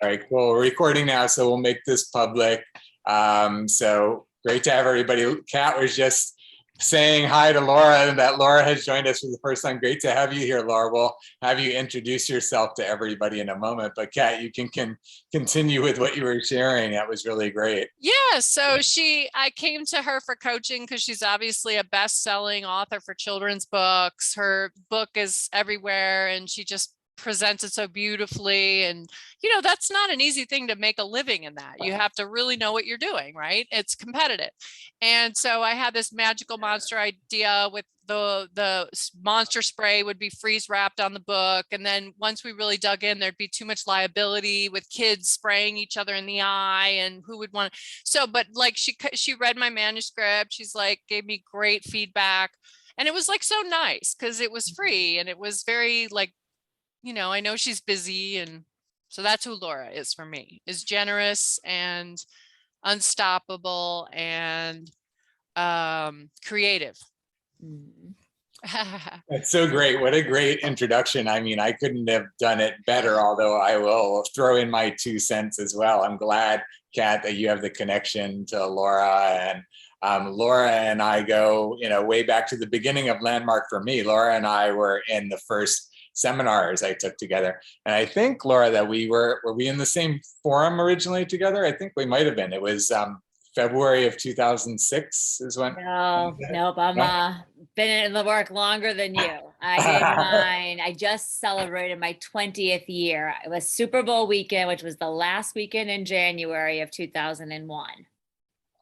All right, cool. We're recording now, so we'll make this public. So great to have everybody. Kat was just saying hi to Laura, and that Laura has joined us for the first time. Great to have you here, Laura. We'll have you introduce yourself to everybody in a moment, but Kat, you can continue with what you were sharing. That was really great. Yeah, so I came to her for coaching because she's obviously a best-selling author for children's books. Her book is everywhere and she just presents it so beautifully. And, that's not an easy thing to make a living in that. You have to really know what you're doing, right? It's competitive. And so I had this magical monster idea with the monster spray would be freeze wrapped on the book. And then once we really dug in, there'd be too much liability with kids spraying each other in the eye and who would want to. So, but like she read my manuscript. She's like, gave me great feedback. And it was like so nice because it was free and it was very like, I know she's busy. And so that's who Laura is for me, is generous and unstoppable and creative. That's so great. What a great introduction. I mean, I couldn't have done it better, although I will throw in my 2 cents as well. I'm glad, Kat, that you have the connection to Laura. And Laura and I go, way back to the beginning of Landmark for me. Laura and I were in the first seminars I took together. And I think, Laura, that were we in the same forum originally together? I think we might have been. It was February of 2006 is when. Nope. I'm been in the work longer than you. I did mine. I just celebrated my 20th year. It was Super Bowl weekend, which was the last weekend in January of 2001.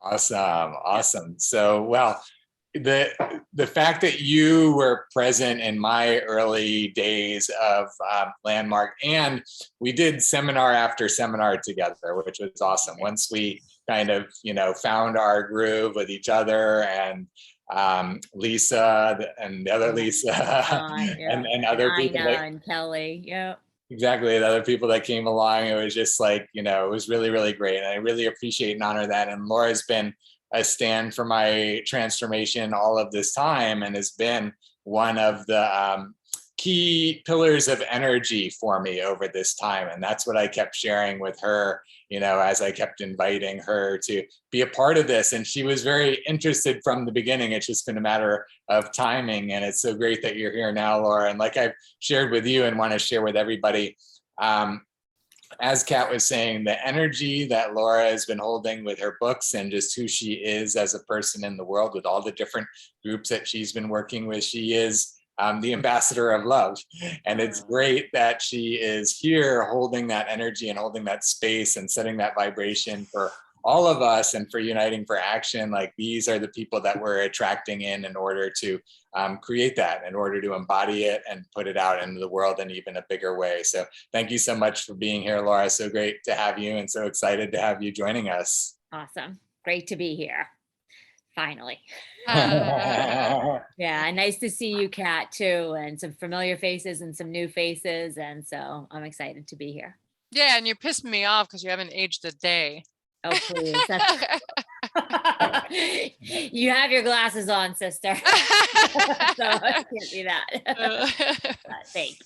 Awesome. So, well, the fact that you were present in my early days of Landmark, and we did seminar after seminar together, which was awesome. Once we kind of, found our groove with each other, and Lisa and the other Lisa and other people and Kelly. Yeah. Exactly. The other people that came along, it was just like, it was really, really great. And I really appreciate and honor that. And Laura's been a stand for my transformation all of this time and has been one of the key pillars of energy for me over this time. And that's what I kept sharing with her, as I kept inviting her to be a part of this. And she was very interested from the beginning. It's just been a matter of timing. And it's so great that you're here now, Laura. And like I've shared with you and want to share with everybody, as Kat was saying, the energy that Laura has been holding with her books and just who she is as a person in the world with all the different groups that she's been working with, she is the ambassador of love. And it's great that she is here holding that energy and holding that space and setting that vibration for all of us and for Uniting for Action. Like, these are the people that we're attracting in order to create that, in order to embody it and put it out into the world in even a bigger way. So thank you so much for being here, Laura. So great to have you and so excited to have you joining us. Awesome. Great to be here. Finally. Yeah, nice to see you, Kat, too, and some familiar faces and some new faces. And so I'm excited to be here. Yeah, and you're pissing me off because you haven't aged a day. Oh, please. You have your glasses on, sister. So I can't do that. Thanks.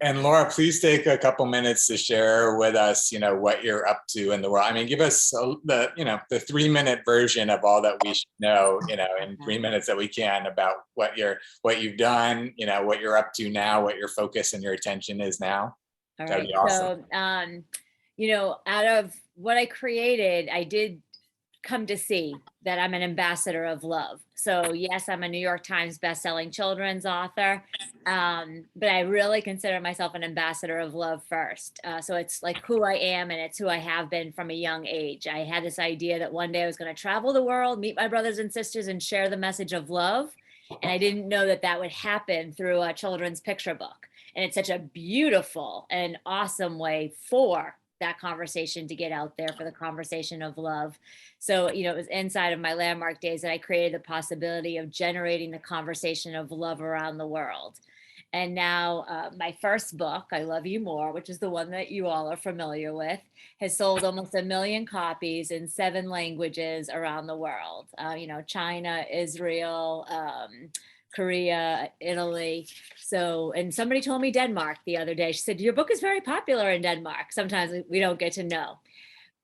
And Laura, please take a couple minutes to share with us, what you're up to in the world. I mean, give us the 3-minute version of all that we should know, in 3 minutes that we can, about what you've done, what you're up to now, what your focus and your attention is now. All That'd right. be awesome. So, out of what I created, I did come to see that I'm an ambassador of love. So yes, I'm a New York Times bestselling children's author, but I really consider myself an ambassador of love first. So it's like who I am, and it's who I have been from a young age. I had this idea that one day I was going to travel the world, meet my brothers and sisters, and share the message of love. And I didn't know that that would happen through a children's picture book. And it's such a beautiful and awesome way for that conversation to get out there, for the conversation of love. So, it was inside of my Landmark days that I created the possibility of generating the conversation of love around the world. And now my first book, I Love You More, which is the one that you all are familiar with, has sold almost 1 million copies in 7 languages around the world. China, Israel, Korea, Italy. So, and somebody told me Denmark the other day. She said, your book is very popular in Denmark. Sometimes we don't get to know.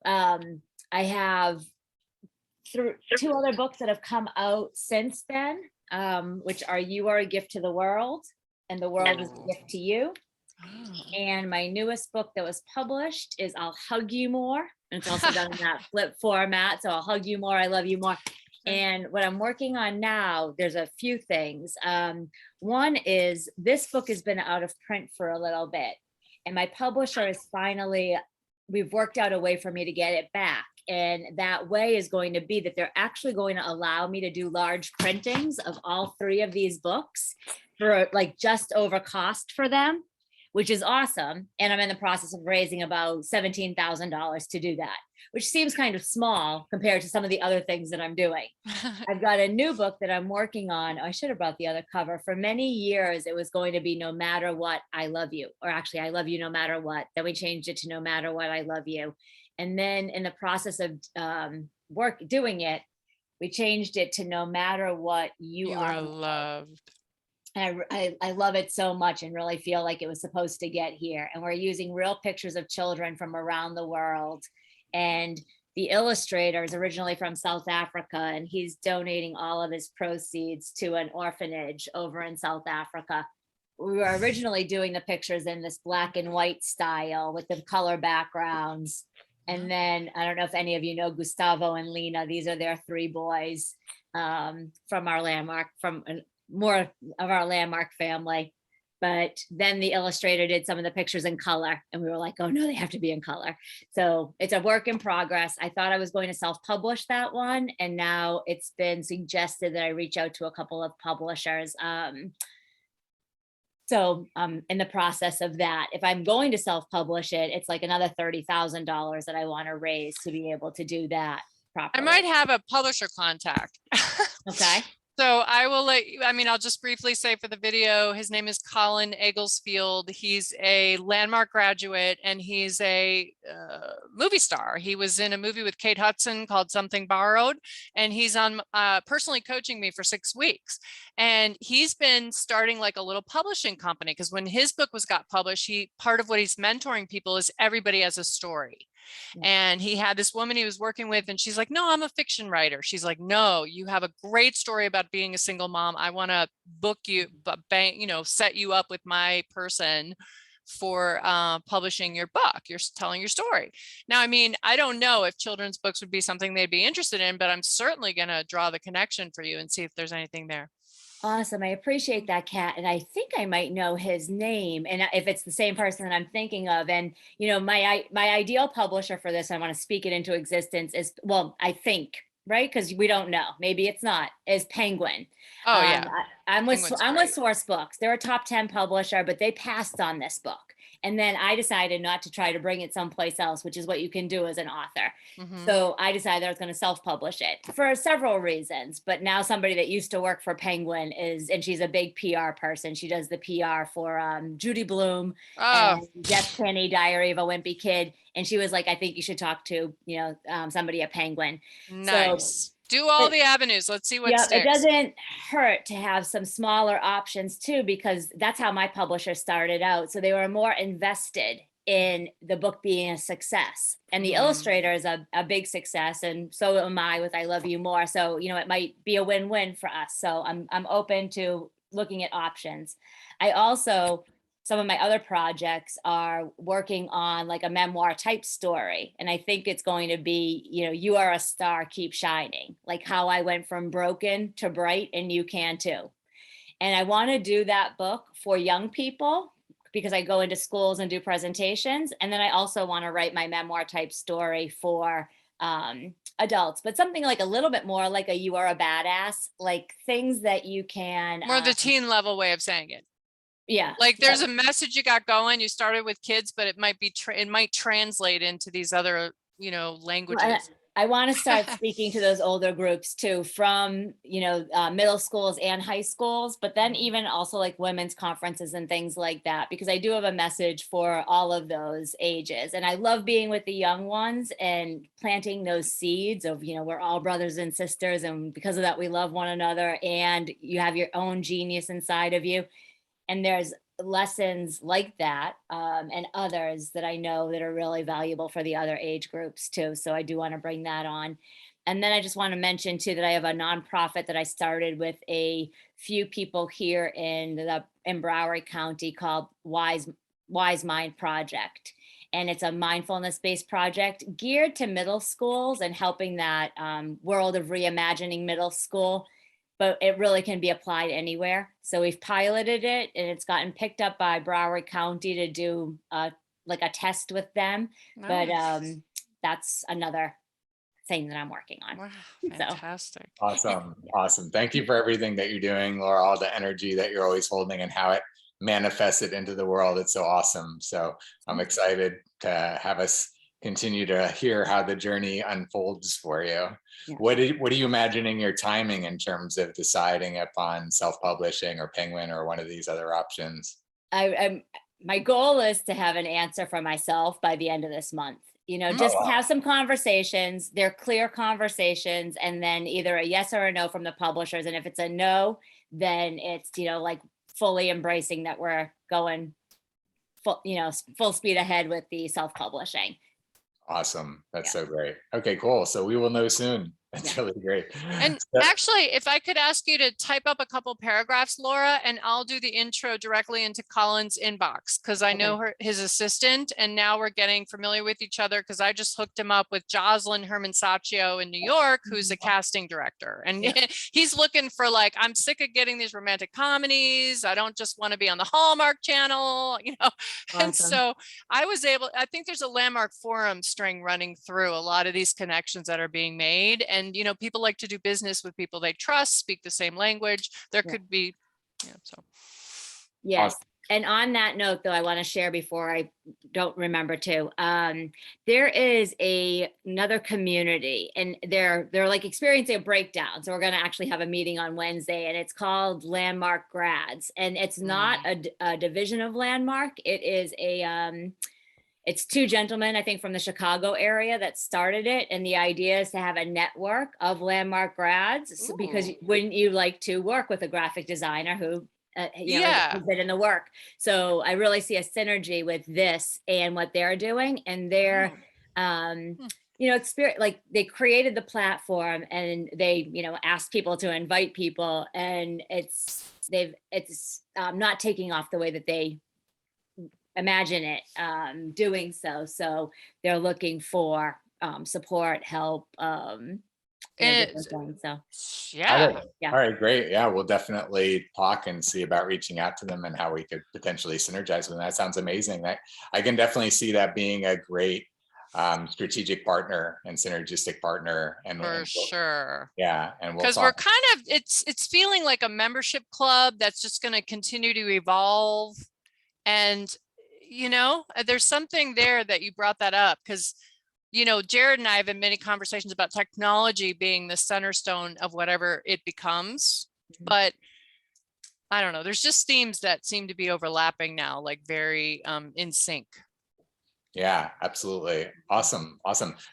I have two other books that have come out since then, which are You Are a Gift to the World and The World is a Gift to You. And my newest book that was published is I'll Hug You More. And it's also done in that flip format. So I'll hug you more, I love you more. And what I'm working on now, there's a few things. One is this book has been out of print for a little bit. And my publisher is finally, we've worked out a way for me to get it back. And that way is going to be that they're actually going to allow me to do large printings of all three of these books for like just over cost for them, which is awesome. And I'm in the process of raising about $17,000 to do that, which seems kind of small compared to some of the other things that I'm doing. I've got a new book that I'm working on. I should have brought the other cover. For many years, it was going to be No Matter What, I Love You, or actually I Love You No Matter What. Then we changed it to No Matter What, I Love You. And then in the process of doing it, we changed it to No Matter What, You Are Loved. And I love it so much and really feel like it was supposed to get here. And we're using real pictures of children from around the world. And the illustrator is originally from South Africa, and he's donating all of his proceeds to an orphanage over in South Africa. We were originally doing the pictures in this black and white style with the color backgrounds. And then I don't know if any of you know Gustavo and Lena. These are their three boys from our landmark, from more of our landmark family. But then the illustrator did some of the pictures in color, and we were like, oh no, they have to be in color. So it's a work in progress. I thought I was going to self-publish that one, and now it's been suggested that I reach out to a couple of publishers. So I'm in the process of that. If I'm going to self-publish it, it's like another $30,000 that I want to raise to be able to do that properly. I might have a publisher contact. Okay. So I will let you, I mean, I'll just briefly say for the video, his name is Colin Egglesfield. He's a Landmark graduate and he's a movie star. He was in a movie with Kate Hudson called Something Borrowed, and he's on personally coaching me for 6 weeks. And he's been starting like a little publishing company, because when his book got published, part of what he's mentoring people is everybody has a story. And he had this woman he was working with, and she's like, no, I'm a fiction writer. She's like, no, you have a great story about being a single mom. I want to book you, but set you up with my person for publishing your book. You're telling your story. Now, I mean, I don't know if children's books would be something they'd be interested in, but I'm certainly going to draw the connection for you and see if there's anything there. Awesome. I appreciate that, Kat. And I think I might know his name, and if it's the same person that I'm thinking of. And, my ideal publisher for this, I want to speak it into existence, is, well, I think, right? Because we don't know, maybe it's not, is Penguin. Oh yeah. I'm with Source Books. They're a top 10 publisher, but they passed on this book. And then I decided not to try to bring it someplace else, which is what you can do as an author. Mm-hmm. So I decided I was going to self-publish it for several reasons. But now somebody that used to work for Penguin and she's a big PR person. She does the PR for Judy Blume, and Jeff Kinney, Diary of a Wimpy Kid. And she was like, I think you should talk to, somebody at Penguin. Nice. So, do all the avenues. Let's see what sticks. It doesn't hurt to have some smaller options too, because that's how my publisher started out. So they were more invested in the book being a success, and the illustrator is a big success. And so am I with I Love You More. So, it might be a win-win for us. So I'm open to looking at options. Some of my other projects are working on like a memoir type story. And I think it's going to be, you are a star, keep shining, like how I went from broken to bright, and you can too. And I want to do that book for young people, because I go into schools and do presentations. And then I also want to write my memoir type story for adults, but something like a little bit more like a You Are a Badass, like things that you can. More the teen level way of saying it. Yeah. Like there's a message you got going. You started with kids, but it might be, it might translate into these other, languages. I want to start speaking to those older groups too, from, middle schools and high schools, but then even also like women's conferences and things like that, because I do have a message for all of those ages. And I love being with the young ones and planting those seeds of, we're all brothers and sisters. And because of that, we love one another, and you have your own genius inside of you. And there's lessons like that, and others that I know that are really valuable for the other age groups too. So I do want to bring that on. And then I just want to mention too that I have a nonprofit that I started with a few people here in Broward County called Wise Mind Project. And it's a mindfulness-based project geared to middle schools and helping that world of reimagining middle school, but it really can be applied anywhere. So we've piloted it, and it's gotten picked up by Broward County to do like a test with them. Nice. But that's another thing that I'm working on. Wow, So. fantastic. Awesome. Awesome. Thank you for everything that you're doing, Laura, all the energy that you're always holding and how it manifests it into the world. It's so awesome. So I'm excited to have us continue to hear how the journey unfolds for you. Yeah. What are you imagining your timing in terms of deciding upon self-publishing or Penguin or one of these other options? My goal is to have an answer for myself by the end of this month. Just wow. have some conversations. They're clear conversations, and then either a yes or a no from the publishers. And if it's a no, then it's, like fully embracing that we're going full speed ahead with the self-publishing. Awesome. That's so great. Okay, cool. So we will know soon. That's really great. And actually, if I could ask you to type up a couple paragraphs, Laura, and I'll do the intro directly into Colin's inbox, because I know his assistant, and now we're getting familiar with each other because I just hooked him up with Jocelyn Herman-Saccio in New York, who's a casting director. And he's looking for, like, I'm sick of getting these romantic comedies. I don't just want to be on the Hallmark Channel, Awesome. And so I think there's a Landmark Forum string running through a lot of these connections that are being made. And people like to do business with people they trust, speak the same language. There could be, so. Yes. Awesome. And on that note, though, I want to share before I don't remember to, there is another community, and they're like experiencing a breakdown. So we're going to actually have a meeting on Wednesday, and it's called Landmark Grads. And it's not a division of Landmark. It is it's two gentlemen, I think, from the Chicago area that started it. And the idea is to have a network of Landmark grads, because wouldn't you like to work with a graphic designer who, has been in the work? So I really see a synergy with this and what they're doing. And they're, experience, like they created the platform, and they, asked people to invite people, and it's not taking off the way that they imagine it doing so. So they're looking for support, help, different things. So all right, great. Yeah, we'll definitely talk and see about reaching out to them and how we could potentially synergize with them. That sounds amazing. That I can definitely see that being a great strategic partner and synergistic partner. And sure. Yeah, and because we're kind of it's feeling like a membership club that's just going to continue to evolve. And there's something there that you brought that up, because, Jared and I have had many conversations about technology being the center stone of whatever it becomes. But I don't know, there's just themes that seem to be overlapping now, like very in sync. Yeah, absolutely. Awesome.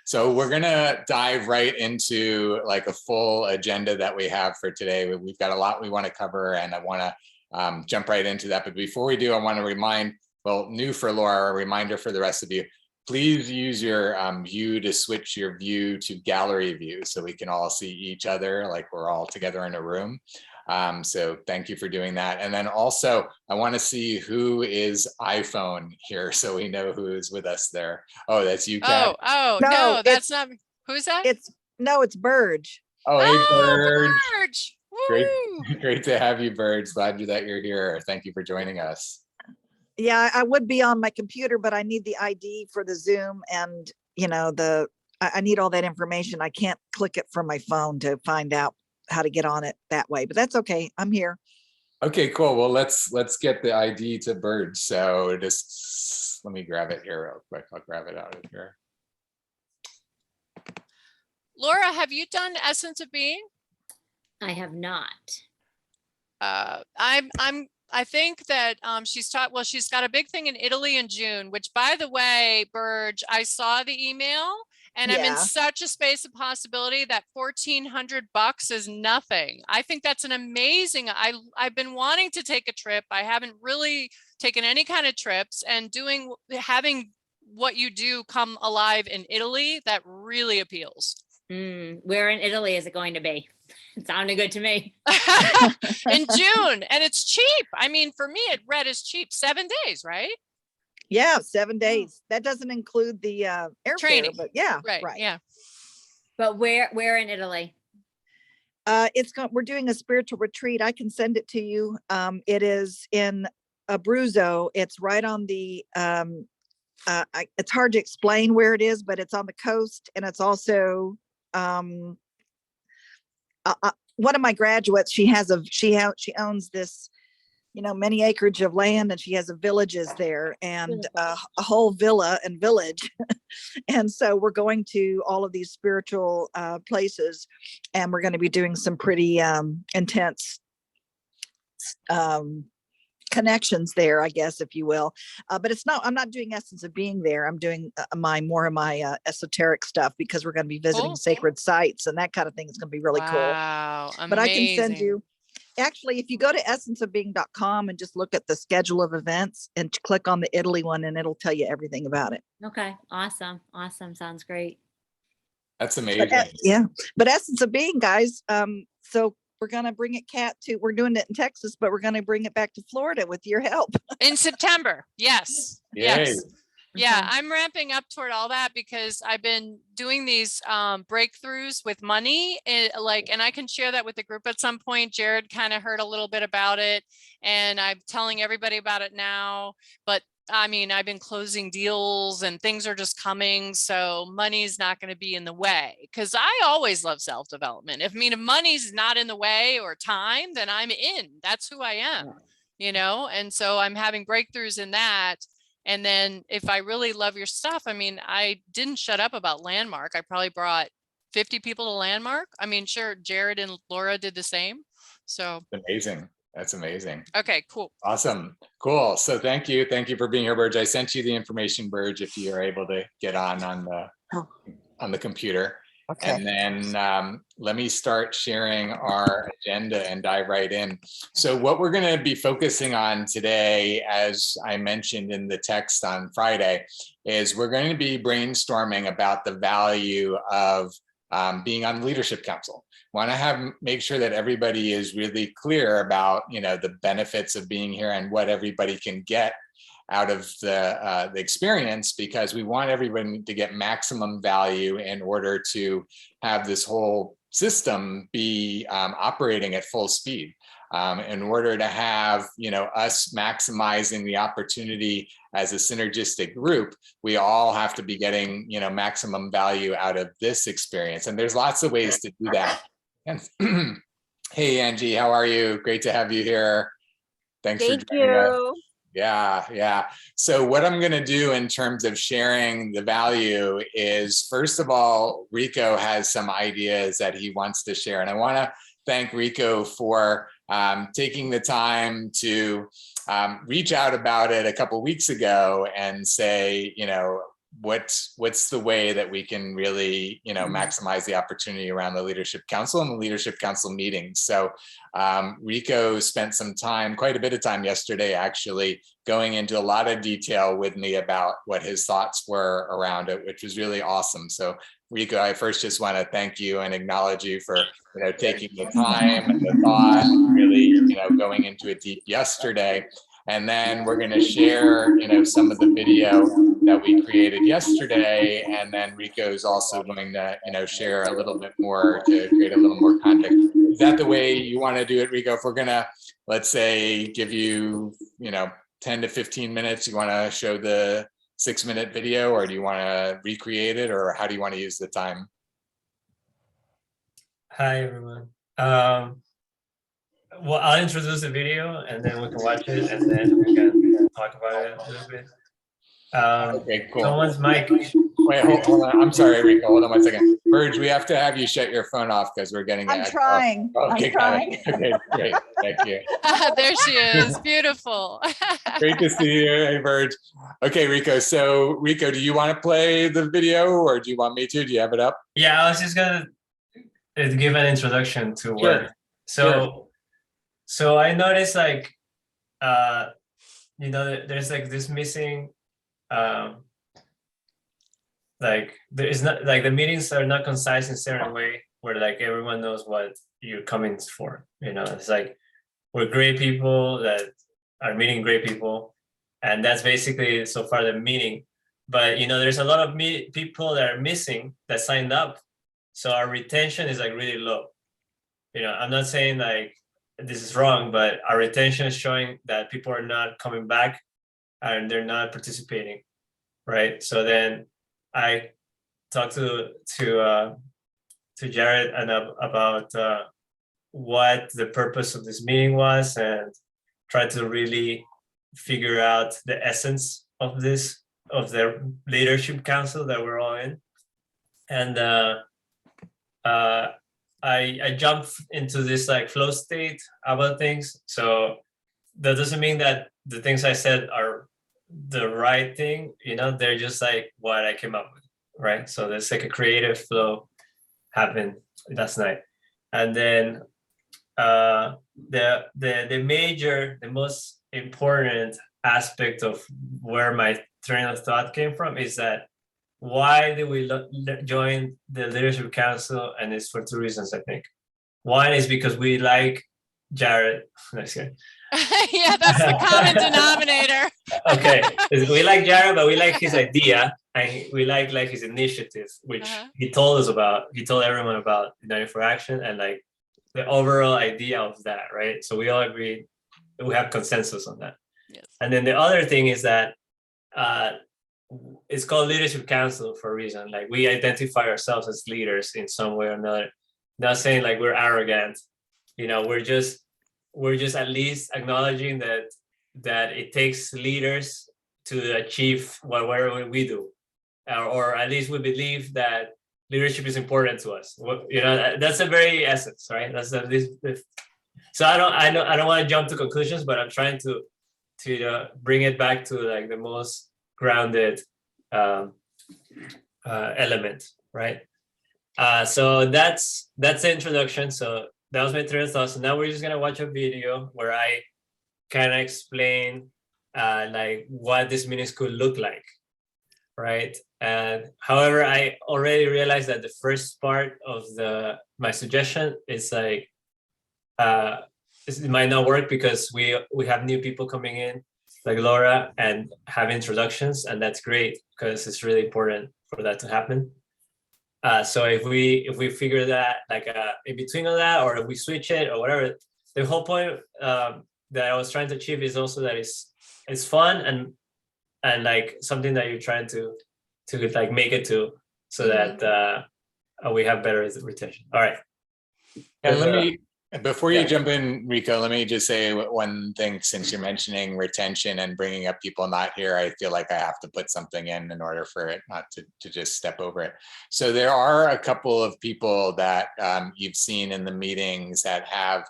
So we're going to dive right into like a full agenda that we have for today. We've got a lot we want to cover, and I want to jump right into that. But before we do, I want to remind, new for Laura, a reminder for the rest of you, please use your view to switch your view to gallery view so we can all see each other like we're all together in a room. So thank you for doing that. And then also, I want to see who is iPhone here so we know who is with us there. Oh, that's you, Kat? No, that's not me. Who's that? It's Burge. Oh, hey, Burge. Burge. Great to have you, Burge. Glad that you're here. Thank you for joining us. Yeah, I would be on my computer, but I need the ID for the Zoom, and I need all that information. I can't click it from my phone to find out how to get on it that way, but that's okay. I'm here. Okay, cool. Well, let's get the ID to Burge. So just let me grab it here real quick. I'll grab it out of here. Laura, have you done Essence of Being? I have not. I think that she's taught, well, she's got a big thing in Italy in June, which, by the way, Burge, I saw the email and I'm in Yeah. such a space of possibility that $1,400 is nothing. I think that's an amazing, I've been wanting to take a trip. I haven't really taken any kind of trips, and having what you do come alive in Italy, that really appeals. Where in Italy is it going to be? It sounded good to me. In June, and it's cheap. I mean, for me, it read as cheap. 7 days, right? Yeah, 7 days. That doesn't include the airfare, Training. but yeah, Right. Yeah. But where in Italy? We're doing a spiritual retreat. I can send it to you. It is in Abruzzo. It's right on the it's hard to explain where it is, but it's on the coast, and it's also one of my graduates. She owns this, many acreage of land, and she has villages there, and a whole villa and village. And so we're going to all of these spiritual places, and we're going to be doing some pretty intense connections there, I guess, if you will. But I'm not doing Essence of Being there. I'm doing more of my esoteric stuff, because we're going to be visiting sacred sites and that kind of thing. Is going to be really cool. Wow. But I can send you, actually, if you go to essenceofbeing.com and just look at the schedule of events and click on the Italy one, and it'll tell you everything about it. Okay. Awesome. Sounds great. That's amazing. But Essence of Being, guys. So we're going to bring it, we're doing it in Texas, but we're going to bring it back to Florida with your help. In September. Yes. Yay. Yes. Yeah, Okay. I'm ramping up toward all that, because I've been doing these breakthroughs with money, and I can share that with the group at some point. Jared kind of heard a little bit about it, and I'm telling everybody about it now. But I mean, I've been closing deals and things are just coming. So money's not going to be in the way, because I always love self-development. If money's not in the way, or time, then I'm in. That's who I am, and so I'm having breakthroughs in that. And then if I really love your stuff, I didn't shut up about Landmark. I probably brought 50 people to Landmark. Sure, Jared and Laura did the same. So Amazing. That's amazing. Okay, cool. Awesome. Cool. So thank you. Thank you for being here, Burge. I sent you the information, Burge, if you are able to get on the computer. Okay. And then let me start sharing our agenda and dive right in. So what we're going to be focusing on today, as I mentioned in the text on Friday, is we're going to be brainstorming about the value of being on the Leadership Council. Want to make sure that everybody is really clear about the benefits of being here and what everybody can get out of the experience, because we want everybody to get maximum value in order to have this whole system be operating at full speed. In order to have us maximizing the opportunity as a synergistic group, we all have to be getting maximum value out of this experience. And there's lots of ways to do that. And hey, Angie, how are you? Great to have you here. Thanks for joining us. Yeah. So what I'm going to do in terms of sharing the value is, first of all, Rico has some ideas that he wants to share. And I want to thank Rico for taking the time to reach out about it a couple of weeks ago and say, what's the way that we can really, maximize the opportunity around the Leadership Council and the Leadership Council meetings. So Rico spent quite a bit of time yesterday, actually, going into a lot of detail with me about what his thoughts were around it, which was really awesome. So Rico, I first just want to thank you and acknowledge you for taking the time and the thought, and really going into it deep yesterday. And then we're going to share some of the video that we created yesterday, and then Rico's also going to share a little bit more to create a little more context. Is that the way you want to do it, Rico? If we're going to, let's say, give you 10 to 15 minutes, you want to show the 6-minute video, or do you want to recreate it, or how do you want to use the time? Hi, everyone. Well, I'll introduce the video, and then we can watch it, and then we can talk about it a little bit. Okay, cool. Someone's mic Wait, hold on. I'm sorry, Rico. Hold on 1 second. Burge, we have to have you shut your phone off because we're getting I'm an echo. trying. Okay, I'm got trying. it. Okay, great. Thank you. There she is. Beautiful. Great to see you. Hey, Burge. Okay, Rico. So, Rico, do you want to play the video or do you want me to? Do you have it up? Yeah, I was just gonna give an introduction to Sure. what. So I noticed like, there's like this missing, like there is not like the meetings are not concise in a certain way where like everyone knows what you're coming for. It's like we're great people that are meeting great people, and that's basically so far the meeting. But there's a lot of people that are missing that signed up, so our retention is like really low. I'm not saying like this is wrong, but our retention is showing that people are not coming back and they're not participating, right? So then I talked to Jared and about what the purpose of this meeting was, and tried to really figure out the essence of the leadership council that we're all in. And I jumped into this like flow state about things. So that doesn't mean that the things I said are the right thing. They're just like what I came up with, right? So there's like a creative flow happened last night. And then the most important aspect of where my train of thought came from is that why did we join the leadership council? And it's for two reasons, I think. One is because we like Jared. Yeah, that's the common denominator. Okay, we like Jared, but we like his idea, and we like his initiative, which he told us about. He told everyone about United for Action and like the overall idea of that, right? So we all agree, we have consensus on that. Yes. And then the other thing is that it's called Leadership Council for a reason. Like we identify ourselves as leaders in some way or another. Not saying like we're arrogant, we're just at least acknowledging that it takes leaders to achieve whatever we do, or at least we believe that leadership is important to us. That's the very essence, right? That's so I don't want to jump to conclusions, but I'm trying to bring it back to like the most grounded element, right? So that's the introduction. So that was my train of thought. So now we're just gonna watch a video where I kind of explain like what this meetings could look like, right? And however, I already realized that the first part of my suggestion is like it might not work because we have new people coming in, like Laura, and have introductions, and that's great because it's really important for that to happen. So if we figure that like in between of that, or if we switch it or whatever, the whole point that I was trying to achieve is also that it's fun and like something that you're trying to like make it to, so that we have better retention. All right. And before you jump in, Rico, let me just say one thing, since you're mentioning retention and bringing up people not here, I feel like I have to put something in order for it not to just step over it. So there are a couple of people that you've seen in the meetings that have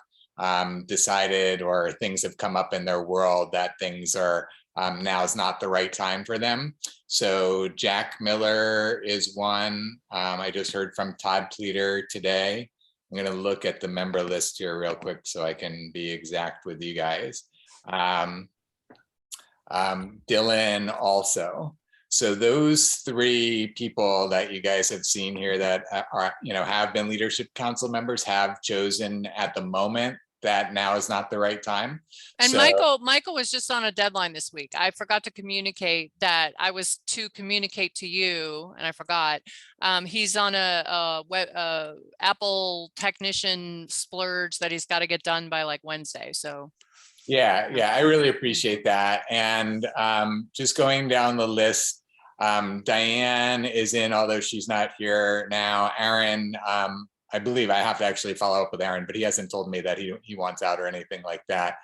decided, or things have come up in their world that things are now is not the right time for them. So Jack Miller is one. I just heard from Todd Pleater today. I'm going to look at the member list here real quick so I can be exact with you guys. Dylan also. So those three people that you guys have seen here that are, have been leadership council members have chosen at the moment that now is not the right time. And so, Michael was just on a deadline this week. I forgot to communicate that I was to communicate to you, and I forgot. He's on a Apple technician splurge that he's got to get done by like Wednesday. So yeah, I really appreciate that. And just going down the list, Diane is in, although she's not here now. Aaron, I believe I have to actually follow up with Aaron, but he hasn't told me that he wants out or anything like that.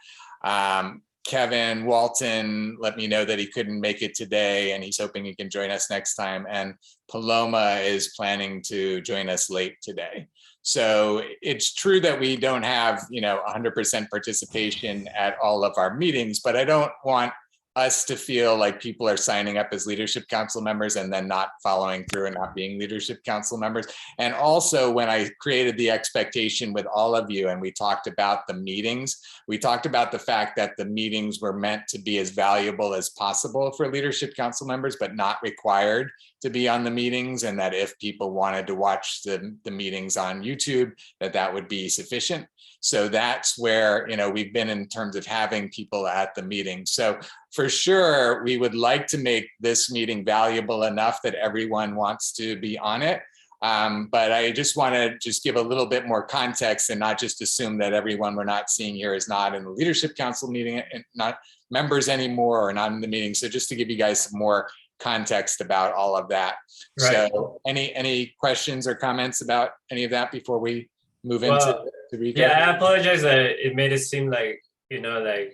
Kevin Walton let me know that he couldn't make it today and he's hoping he can join us next time. And Paloma is planning to join us late today. So it's true that we don't have, 100% participation at all of our meetings, but I don't want us to feel like people are signing up as leadership council members and then not following through and not being leadership council members. And also when I created the expectation with all of you and we talked about the meetings, we talked about the fact that the meetings were meant to be as valuable as possible for leadership council members, but not required to be on the meetings, and that if people wanted to watch the meetings on YouTube, that would be sufficient. So that's where, we've been in terms of having people at the meeting. So for sure, we would like to make this meeting valuable enough that everyone wants to be on it. But I just want to give a little bit more context and not just assume that everyone we're not seeing here is not in the leadership council meeting and not members anymore or not in the meeting. So just to give you guys some more context about all of that. Right. So any questions or comments about any of that before we move into Rico? Yeah, I apologize that it made it seem like, like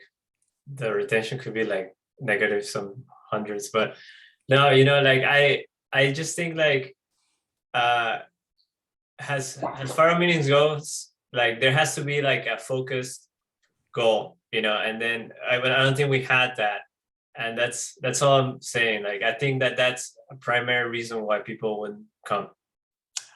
the retention could be like negative some hundreds, but no, like I just think like as far as meetings goes, like there has to be like a focused goal, and then I don't think we had that. And that's all I'm saying. Like, I think that's a primary reason why people wouldn't come.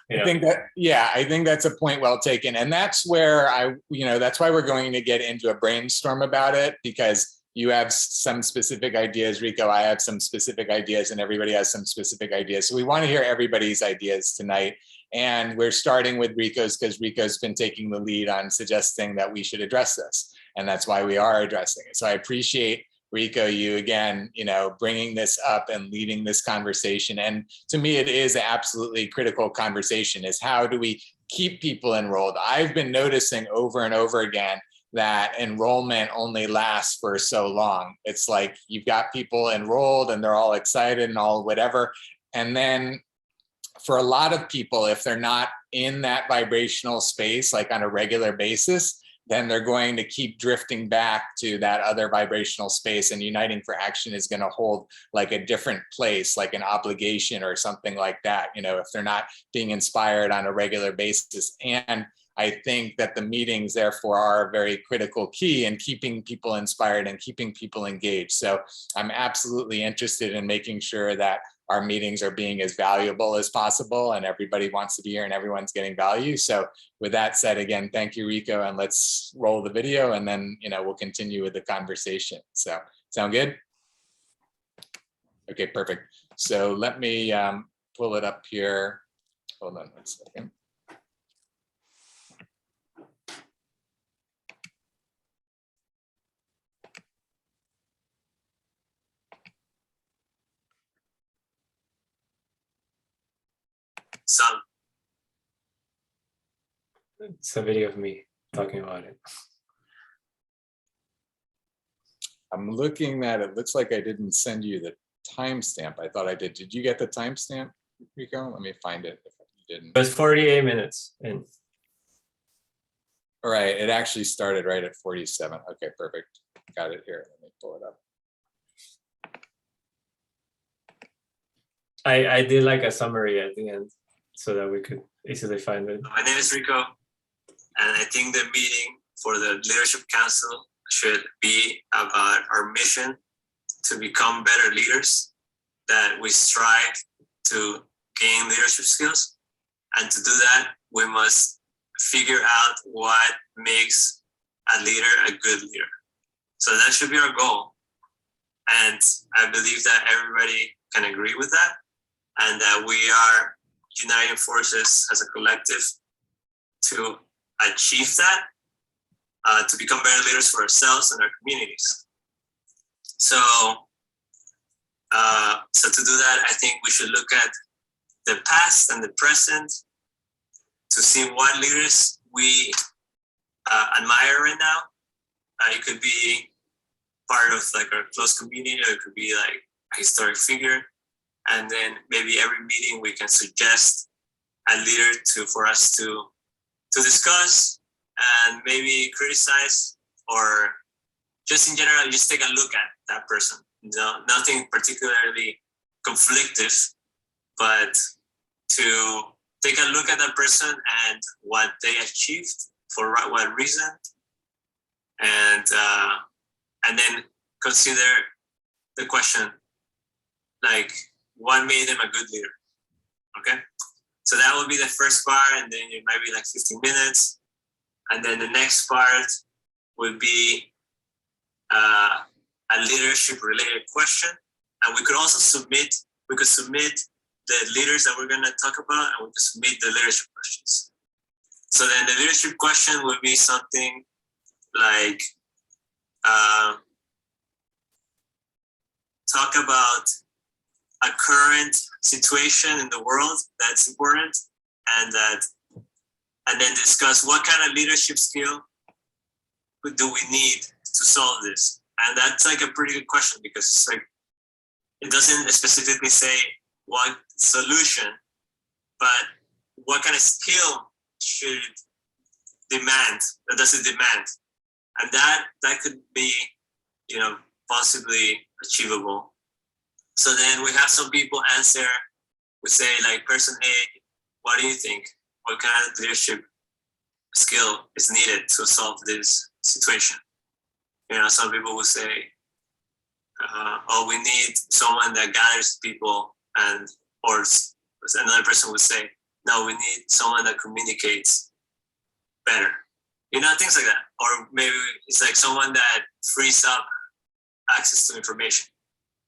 I think that's a point well taken. And that's where that's why we're going to get into a brainstorm about it, because you have some specific ideas, Rico, I have some specific ideas, and everybody has some specific ideas. So we want to hear everybody's ideas tonight. And we're starting with Rico's because Rico's been taking the lead on suggesting that we should address this. And that's why we are addressing it. So I appreciate, Rico, you again, bringing this up and leading this conversation. And to me, it is an absolutely critical conversation, is how do we keep people enrolled? I've been noticing over and over again that enrollment only lasts for so long. It's like you've got people enrolled and they're all excited and all whatever. And then for a lot of people, if they're not in that vibrational space, like on a regular basis, then they're going to keep drifting back to that other vibrational space, and Uniting for Action is going to hold like a different place, like an obligation or something like that, if they're not being inspired on a regular basis. And I think that the meetings therefore are a very critical key in keeping people inspired and keeping people engaged. So I'm absolutely interested in making sure that our meetings are being as valuable as possible and everybody wants to be here and everyone's getting value. So with that said, again, thank you, Rico, and let's roll the video and then, we'll continue with the conversation. So sound good? Okay, perfect. So let me pull it up here. Hold on one second. It's a video of me talking about it. I'm looking at it. Looks like I didn't send you the timestamp. I thought I did. Did you get the timestamp, Rico? Let me find it if you didn't. It was 48 minutes in. All right. It actually started right at 47. Okay, perfect. Got it here. Let me pull it up. I did like a summary at the end so that we could easily find it. My name is Rico, and I think the meeting for the Leadership Council should be about our mission to become better leaders, that we strive to gain leadership skills. And to do that, we must figure out what makes a leader a good leader. So that should be our goal. And I believe that everybody can agree with that, and that we are uniting forces as a collective to achieve that, to become better leaders for ourselves and our communities. So to do that, I think we should look at the past and the present to see what leaders we admire right now. It could be part of like our close community, or it could be like a historic figure. And then maybe every meeting we can suggest a leader for us to discuss and maybe criticize or just in general, just take a look at that person. No, nothing particularly conflictive, but to take a look at that person and what they achieved for what reason, and then consider the question, like, what made them a good leader? Okay, so that would be the first part, and then it might be like 15 minutes, and then the next part would be a leadership related question, and we could also submit the leaders that we're going to talk about, and we could submit the leadership questions. So then the leadership question would be something like talk about a current situation in the world that's important, and then discuss what kind of leadership skill do we need to solve this. And that's like a pretty good question, because it's like, it doesn't specifically say what solution, but what kind of skill should does it demand? And that could be, possibly achievable. So then we have some people answer, we say like, person A, what do you think? What kind of leadership skill is needed to solve this situation? Some people will say, we need someone that gathers people, or another person would say, no, we need someone that communicates better. Things like that. Or maybe it's like someone that frees up access to information.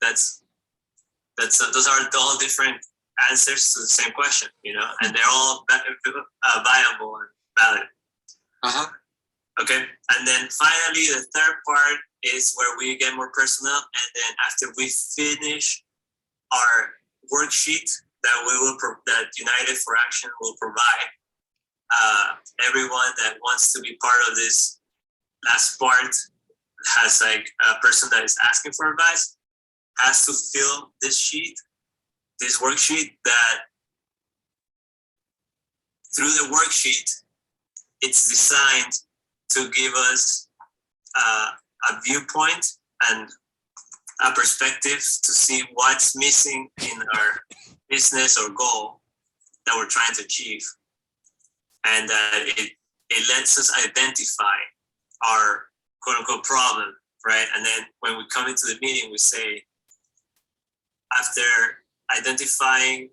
Those are all different answers to the same question, and they're all viable and valid. Okay, and then finally, the third part is where we get more personal, and then after we finish our worksheet that United for Action will provide, everyone that wants to be part of this last part has like a person that is asking for advice has to fill this worksheet, that through the worksheet, it's designed to give us a viewpoint and a perspective to see what's missing in our business or goal that we're trying to achieve. And it lets us identify our quote unquote problem, right? And then when we come into the meeting, we say, after identifying,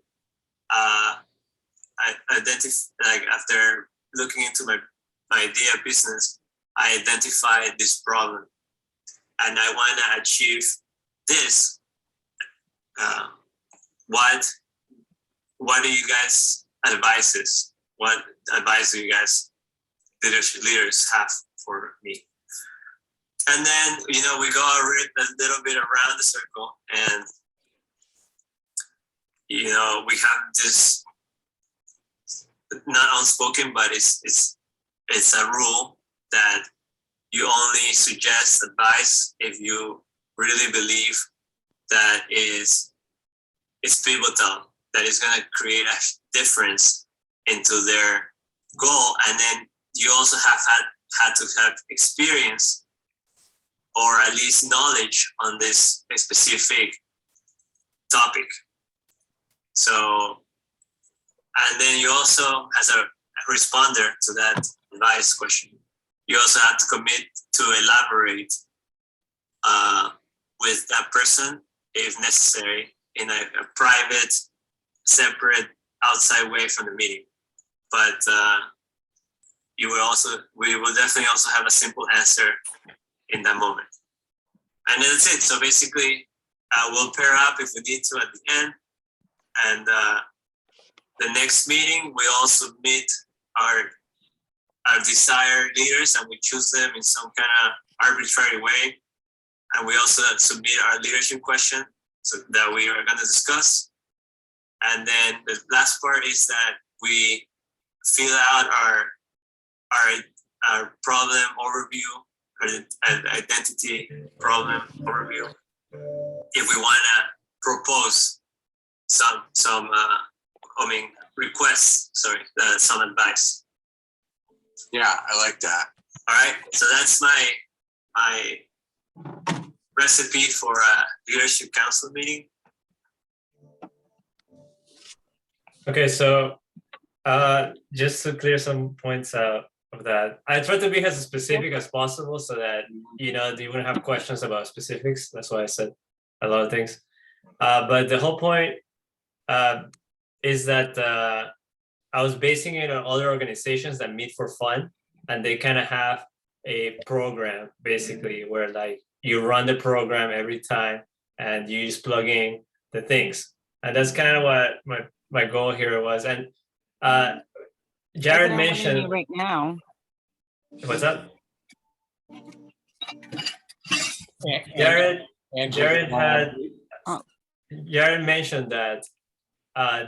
after looking into my idea of business, I identified this problem, and I want to achieve this. What do you guys advise? What advice do you guys leaders have for me? And then we go a little bit around the circle, and we have this not unspoken, but it's a rule that you only suggest advice if you really believe that it's pivotal, that is going to create a difference into their goal. And then you also have had to have experience, or at least knowledge on this specific topic. So, and then you also, as a responder to that advice question, you also have to commit to elaborate with that person, if necessary, in a private, separate, outside way from the meeting. But we will definitely also have a simple answer in that moment. And that's it. So basically, we'll pair up if we need to at the end. And the next meeting, we all submit our desired leaders, and we choose them in some kind of arbitrary way. And we also submit our leadership question that we are going to discuss. And then the last part is that we fill out our problem overview, or identity problem overview, if we want to propose some advice. Yeah, I like that. All right, so that's my recipe for a leadership council meeting? Okay, so just to clear some points of that, I try to be as specific as possible so that you wouldn't have questions about specifics. That's why I said a lot of things. But the whole point is that I was basing it on other organizations that meet for fun, and they kind of have a program basically where like you run the program every time and you just plug in the things, and that's kind of what my goal here was. And Jared mentioned right now. what's up? Jared Jared mentioned that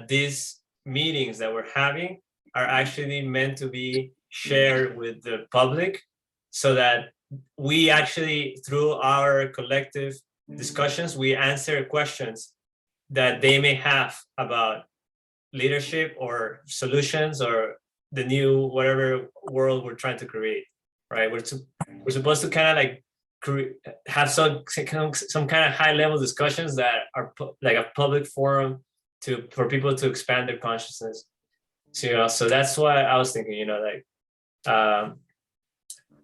these meetings that we're having are actually meant to be shared with the public so that we actually, through our collective discussions, we answer questions that they may have about leadership or solutions or the new whatever world we're trying to create, right? We're supposed to kind of like have some kind of high level discussions that are like a public forum for people to expand their consciousness. So that's why I was thinking,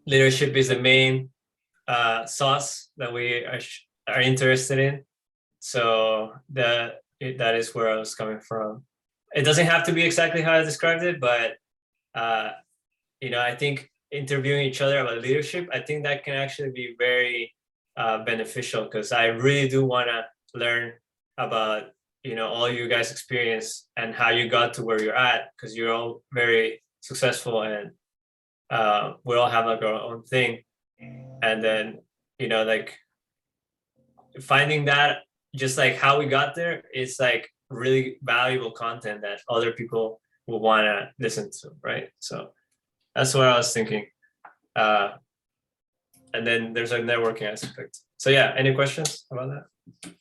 leadership is the main sauce that we are interested in. So that is where I was coming from. It doesn't have to be exactly how I described it, but I think interviewing each other about leadership, I think that can actually be very beneficial, because I really do want to learn about all you guys' experience and how you got to where you're at, because you're all very successful and we all have like our own thing. And then like finding that just like how we got there is like really valuable content that other people will want to listen to, right? So that's what I was thinking. And then there's a networking aspect. So yeah, any questions about that?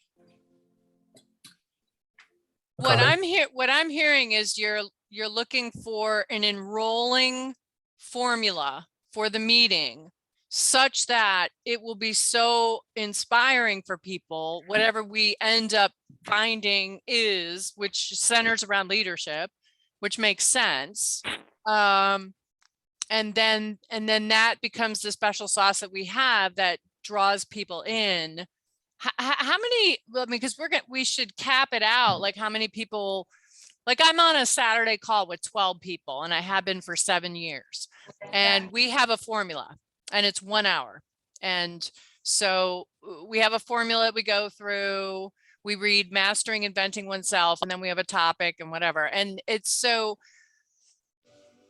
What I'm hearing is you're looking for an enrolling formula for the meeting such that it will be so inspiring for people, whatever we end up finding is, which centers around leadership, which makes sense. And then that becomes the special sauce that we have that draws people in. How many, because we should cap it out, like how many people, like I'm on a Saturday call with 12 people and I have been for 7 years, and we have a formula and it's 1 hour. And so we have a formula we go through, we read Mastering Inventing Oneself, and then we have a topic and whatever. And it's so,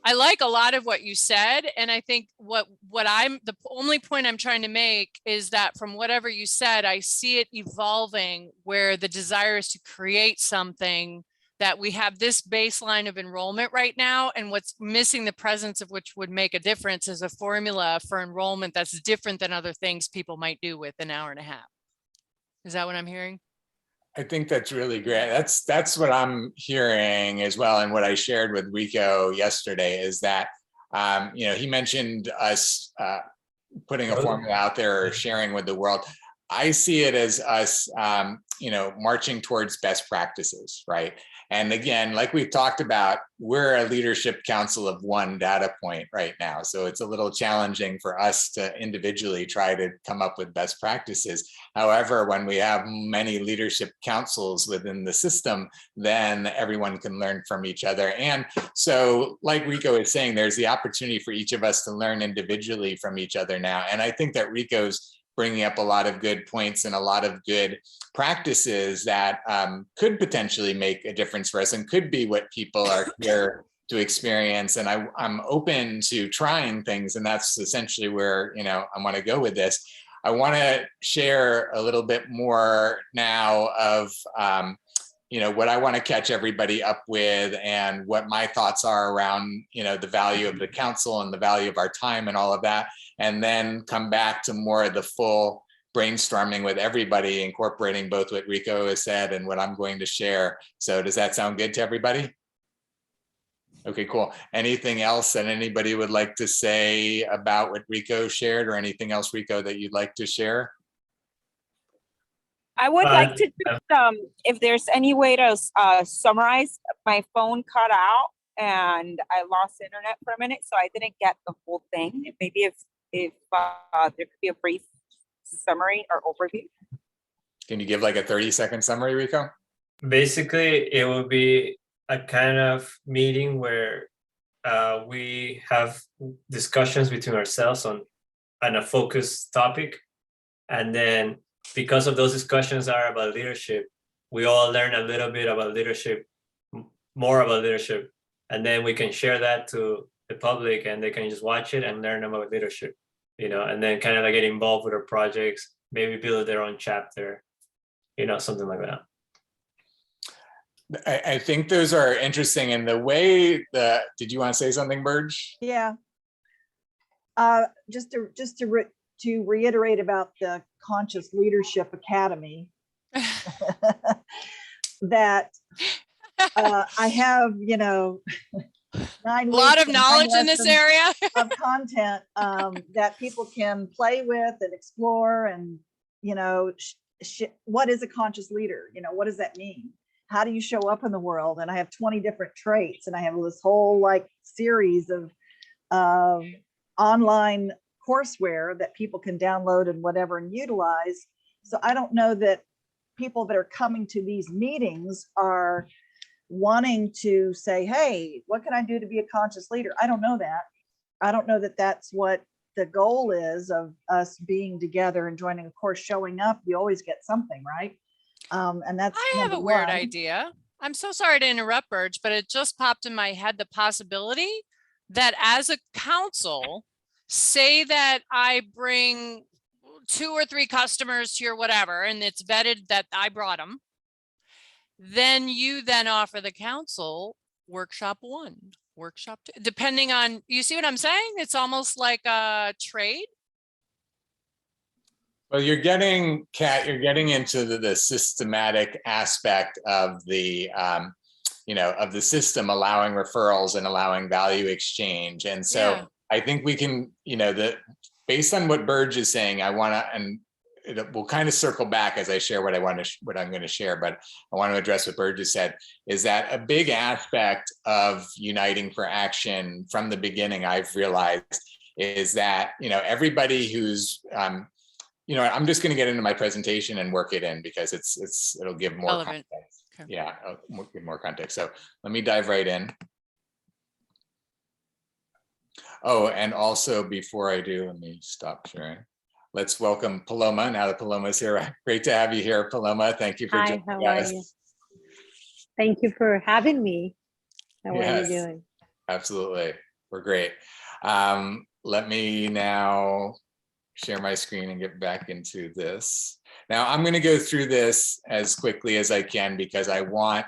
I like a lot of what you said. And I think the only point I'm trying to make is that from whatever you said, I see it evolving where the desire is to create something that we have this baseline of enrollment right now. And what's missing, the presence of which would make a difference, is a formula for enrollment that's different than other things people might do with an hour and a half. Is that what I'm hearing? I think that's really great. That's what I'm hearing as well. And what I shared with Rico yesterday is that, he mentioned us putting a formula out there or sharing with the world. I see it as us, marching towards best practices, right? And again, like we've talked about, we're a leadership council of one data point right now. So it's a little challenging for us to individually try to come up with best practices. However, when we have many leadership councils within the system, then everyone can learn from each other. And so like Rico is saying, there's the opportunity for each of us to learn individually from each other now. And I think that Rico's bringing up a lot of good points and a lot of good practices that could potentially make a difference for us and could be what people are here to experience. And I'm open to trying things, and that's essentially where I want to go with this. I want to share a little bit more now of what I want to catch everybody up with and what my thoughts are around the value of the council and the value of our time and all of that, and then come back to more of the full brainstorming with everybody, incorporating both what Rico has said and what I'm going to share. So does that sound good to everybody? Okay, cool. Anything else that anybody would like to say about what Rico shared, or anything else, Rico, that you'd like to share? I would like But, to just, if there's any way to summarize, my phone cut out and I lost internet for a minute, so I didn't get the whole thing. Maybe if there could be a brief summary or overview. Can you give like a 30-second summary, Rico? basically, it will be a kind of meeting where we have discussions between ourselves on a focused topic. And then because of those discussions are about leadership, we all learn a little bit about leadership, more about leadership. And then we can share that to the public and they can just watch it and learn about leadership, and then kind of like get involved with our projects, maybe build their own chapter, something like that. I think those are interesting. And the way that, did you want to say something, Burge? Yeah. Just to reiterate about the Conscious Leadership Academy, that I have, 9 A lot of weeks and 9 knowledge in this lessons area. of content that people can play with and explore, and what is a conscious leader? What does that mean? How do you show up in the world? And I have 20 different traits, and I have this whole series of online courseware that people can download and whatever and utilize. So I don't know that people that are coming to these meetings are wanting to say, hey, what can I do to be a conscious leader? I don't know that. I don't know that that's what the goal is of us being together and joining a course. Showing up, you always get something, right? And that's I have a number weird one. idea. I'm so sorry to interrupt, Burge, but it just popped in my head the possibility that as a council, say that I bring 2 or 3 customers to your whatever, and it's vetted that I brought them. Then you then offer the council workshop 1, workshop 2, depending on, you see what I'm saying? It's almost like a trade. Well, you're getting into the systematic aspect of the, of the system, allowing referrals and allowing value exchange. And so Yeah. I think we can, based on what Burge is saying, we'll kind of circle back as I share what I'm going to share, but I want to address what Burge said, is that a big aspect of Uniting for Action from the beginning, I've realized, is that, everybody who's, I'm just going to get into my presentation and work it in because it'll give more Relevant. context. Okay. Yeah, it'll give more context. So let me dive right in. Oh, and also before I do, let me stop sharing. Let's welcome Paloma. Now that Paloma's here, great to have you here, Paloma. Thank you for Hi, joining how us. are you? Thank you for having me. How are you Yes. doing? Absolutely, we're great. Let me now share my screen and get back into this. Now I'm going to go through this as quickly as I can because I want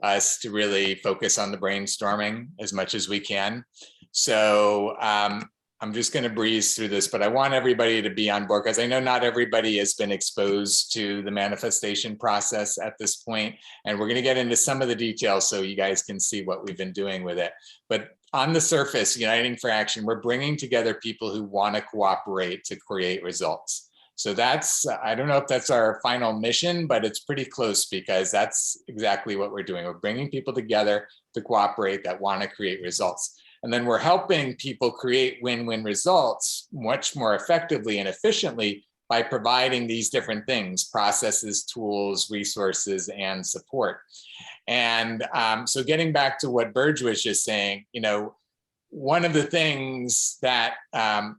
us to really focus on the brainstorming as much as we can. So I'm just going to breeze through this, but I want everybody to be on board because I know not everybody has been exposed to the manifestation process at this point, and we're going to get into some of the details so you guys can see what we've been doing with it. But on the surface, Uniting for Action, we're bringing together people who want to cooperate to create results. So that's, I don't know if that's our final mission, but it's pretty close because that's exactly what we're doing. We're bringing people together to cooperate that want to create results. And then we're helping people create win-win results much more effectively and efficiently by providing these different things: processes, tools, resources, and support. And so getting back to what Burge was just saying, one of the things that,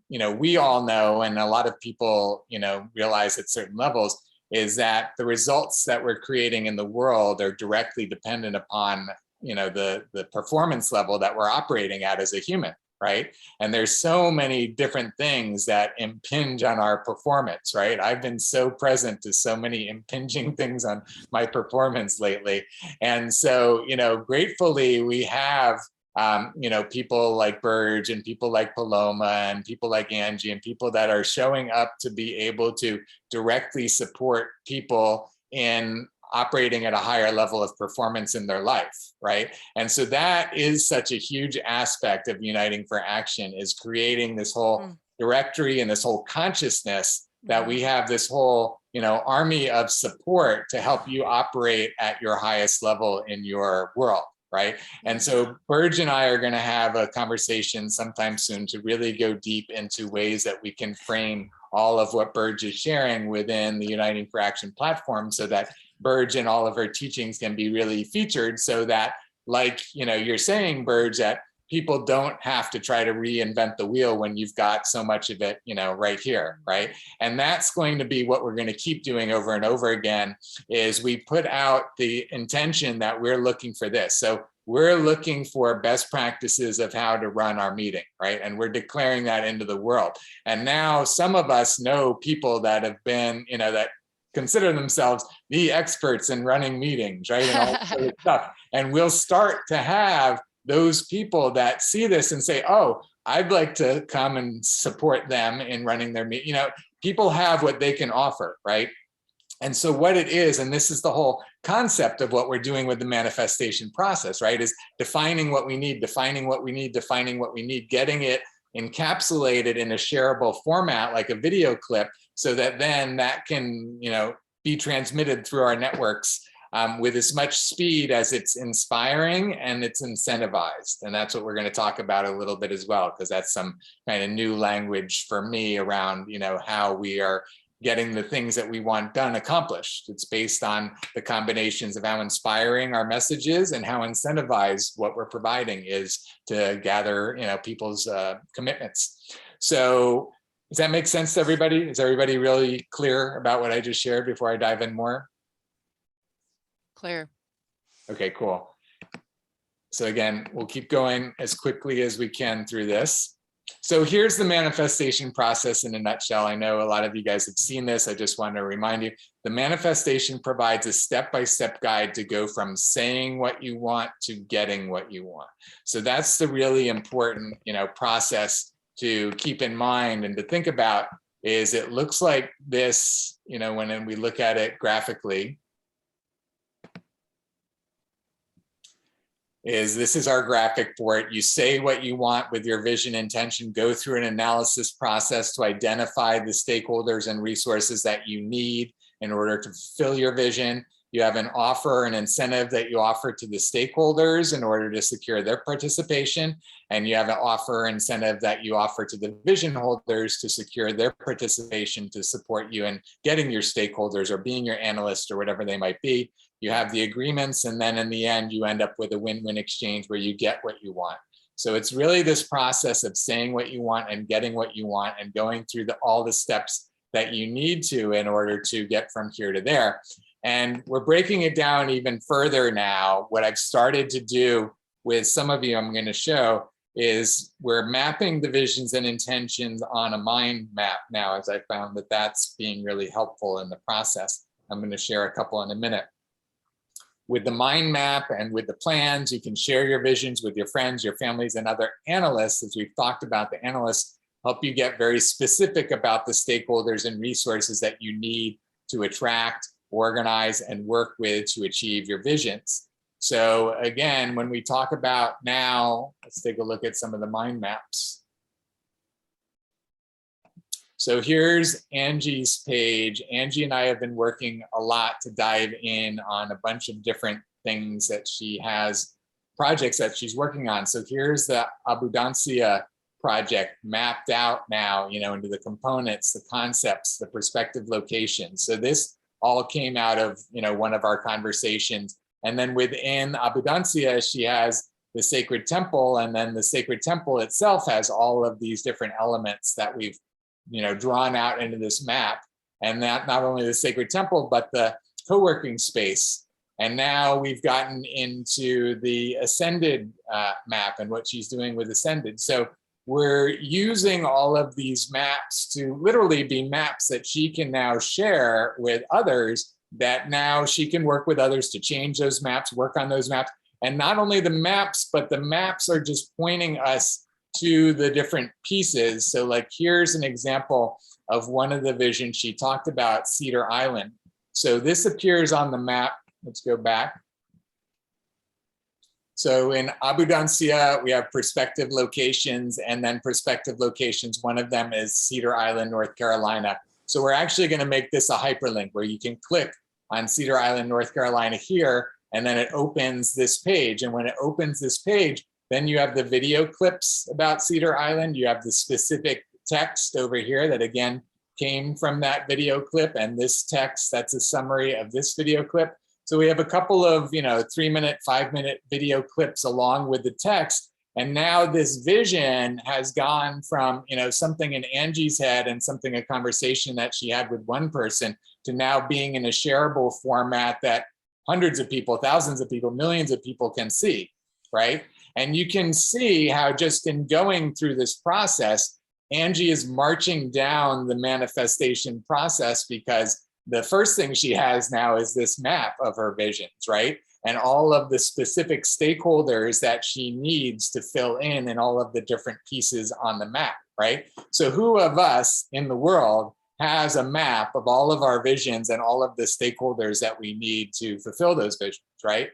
we all know, and a lot of people, realize at certain levels, is that the results that we're creating in the world are directly dependent upon, the performance level that we're operating at as a human, right? And there's so many different things that impinge on our performance, right? I've been so present to so many impinging things on my performance lately. And so, gratefully we have, people like Burge and people like Paloma and people like Angie and people that are showing up to be able to directly support people in operating at a higher level of performance in their life, right? And so that is such a huge aspect of Uniting for Action, is creating this whole directory and this whole consciousness that we have this whole army of support to help you operate at your highest level in your world, right? And so Burge and I are going to have a conversation sometime soon to really go deep into ways that we can frame all of what Burge is sharing within the Uniting for Action platform, so that Burge and all of her teachings can be really featured, so that, like, you're saying, Burge, that people don't have to try to reinvent the wheel when you've got so much of it, right here, right? And that's going to be what we're going to keep doing over and over again, is we put out the intention that we're looking for this. So we're looking for best practices of how to run our meeting, right? And we're declaring that into the world. And now some of us know people that have been, that consider themselves the experts in running meetings, right? And all that sort of stuff. And we'll start to have those people that see this and say, oh, I'd like to come and support them in running their meeting. People have what they can offer, right? And so what it is, and this is the whole concept of what we're doing with the manifestation process, right, is defining what we need, defining what we need, defining what we need, getting it encapsulated in a shareable format like a video clip, so that then that can, be transmitted through our networks with as much speed as it's inspiring and it's incentivized. And that's what we're going to talk about a little bit as well, because that's some kind of new language for me around, how we are getting the things that we want done accomplished. It's based on the combinations of how inspiring our message is and how incentivized what we're providing is to gather, people's commitments. So does that make sense to everybody? Is everybody really clear about what I just shared before I dive in more? Clear. Okay, cool. So again, we'll keep going as quickly as we can through this. So here's the manifestation process in a nutshell. I know a lot of you guys have seen this. I just want to remind you, the manifestation provides a step-by-step guide to go from saying what you want to getting what you want. So that's the really important, process to keep in mind and to think about. Is it looks like this, when we look at it graphically. This is our graphic for it. You say what you want with your vision intention, go through an analysis process to identify the stakeholders and resources that you need in order to fulfill your vision. You have an offer, an incentive that you offer to the stakeholders in order to secure their participation. And you have an offer, incentive that you offer to the vision holders to secure their participation to support you in getting your stakeholders or being your analyst or whatever they might be. You have the agreements, and then in the end, you end up with a win-win exchange where you get what you want. So it's really this process of saying what you want and getting what you want and going through all the steps that you need to in order to get from here to there. And we're breaking it down even further now. What I've started to do with some of you, I'm going to show, is we're mapping the visions and intentions on a mind map now, as I found that that's being really helpful in the process. I'm going to share a couple in a minute. With the mind map and with the plans, you can share your visions with your friends, your families, and other analysts. As we've talked about, the analysts help you get very specific about the stakeholders and resources that you need to attract, organize, and work with to achieve your visions. So again, when we talk about now, let's take a look at some of the mind maps. So here's Angie's page. Angie and I have been working a lot to dive in on a bunch of different things that she has, projects that she's working on. So here's the Abundancia project mapped out now, into the components, the concepts, the prospective locations. So this all came out of, one of our conversations. And then within Abundancia, she has the sacred temple, and then the sacred temple itself has all of these different elements that we've drawn out into this map. And that not only the sacred temple, but the co-working space. And now we've gotten into the Ascended map and what she's doing with Ascended. So we're using all of these maps to literally be maps that she can now share with others, that now she can work with others to change those maps, work on those maps. And not only the maps, but the maps are just pointing us to the different pieces. So like, here's an example of one of the visions she talked about, Cedar Island. So this appears on the map. Let's go back. So in Abundancia, we have prospective locations, and then prospective locations. One of them is Cedar Island, North Carolina. So we're actually going to make this a hyperlink where you can click on Cedar Island, North Carolina here, and then it opens this page. And when it opens this page, then you have the video clips about Cedar Island. You have the specific text over here that again came from that video clip, and this text, that's a summary of this video clip. So we have a couple of 3-minute, 5-minute video clips along with the text. And now this vision has gone from something in Angie's head and something, a conversation that she had with one person, to now being in a shareable format that hundreds of people, thousands of people, millions of people can see, right? And you can see how just in going through this process, Angie is marching down the manifestation process, because the first thing she has now is this map of her visions, right? And all of the specific stakeholders that she needs to fill in and all of the different pieces on the map, right? So who of us in the world has a map of all of our visions and all of the stakeholders that we need to fulfill those visions, right?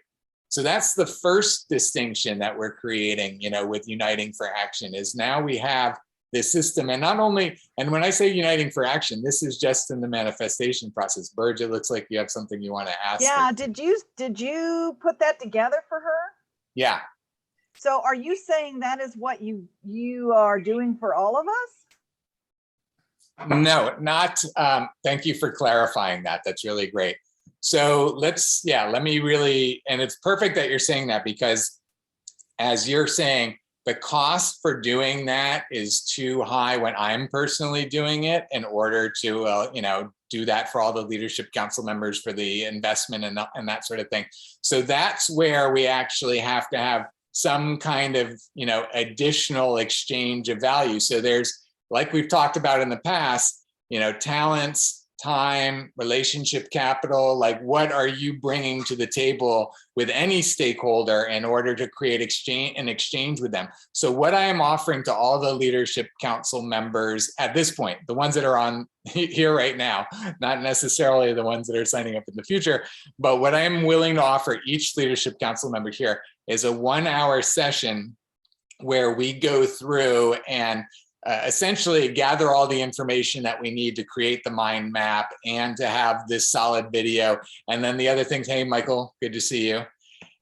So that's the first distinction that we're creating, with Uniting for Action, is now we have this system. And not only, and when I say Uniting for Action, this is just in the manifestation process. Burge, it looks like you have something you want to ask. Yeah, did you put that together for her? Yeah. So are you saying that is what you are doing for all of us? No, not, thank you for clarifying that. That's really great. So let me really, and it's perfect that you're saying that, because as you're saying, the cost for doing that is too high when I'm personally doing it in order to, do that for all the leadership council members for the investment and that sort of thing. So that's where we actually have to have some kind of, additional exchange of value. So there's, like we've talked about in the past, talents, time, relationship capital, like what are you bringing to the table with any stakeholder in order to create exchange with them. So what I am offering to all the leadership council members at this point, the ones that are on here right now, not necessarily the ones that are signing up in the future, but what I am willing to offer each leadership council member here is a 1-hour session where we go through and essentially gather all the information that we need to create the mind map and to have this solid video. And then the other things, hey, Michael, good to see you.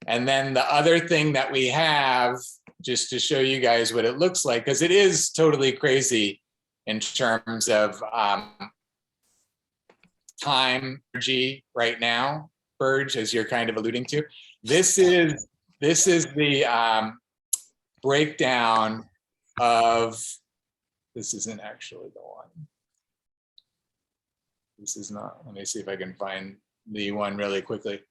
And then the other thing that we have, just to show you guys what it looks like, because it is totally crazy in terms of time, energy right now, Burge, as you're kind of alluding to. This is the breakdown of, this isn't actually the one. This is not, let me see if I can find the one really quickly.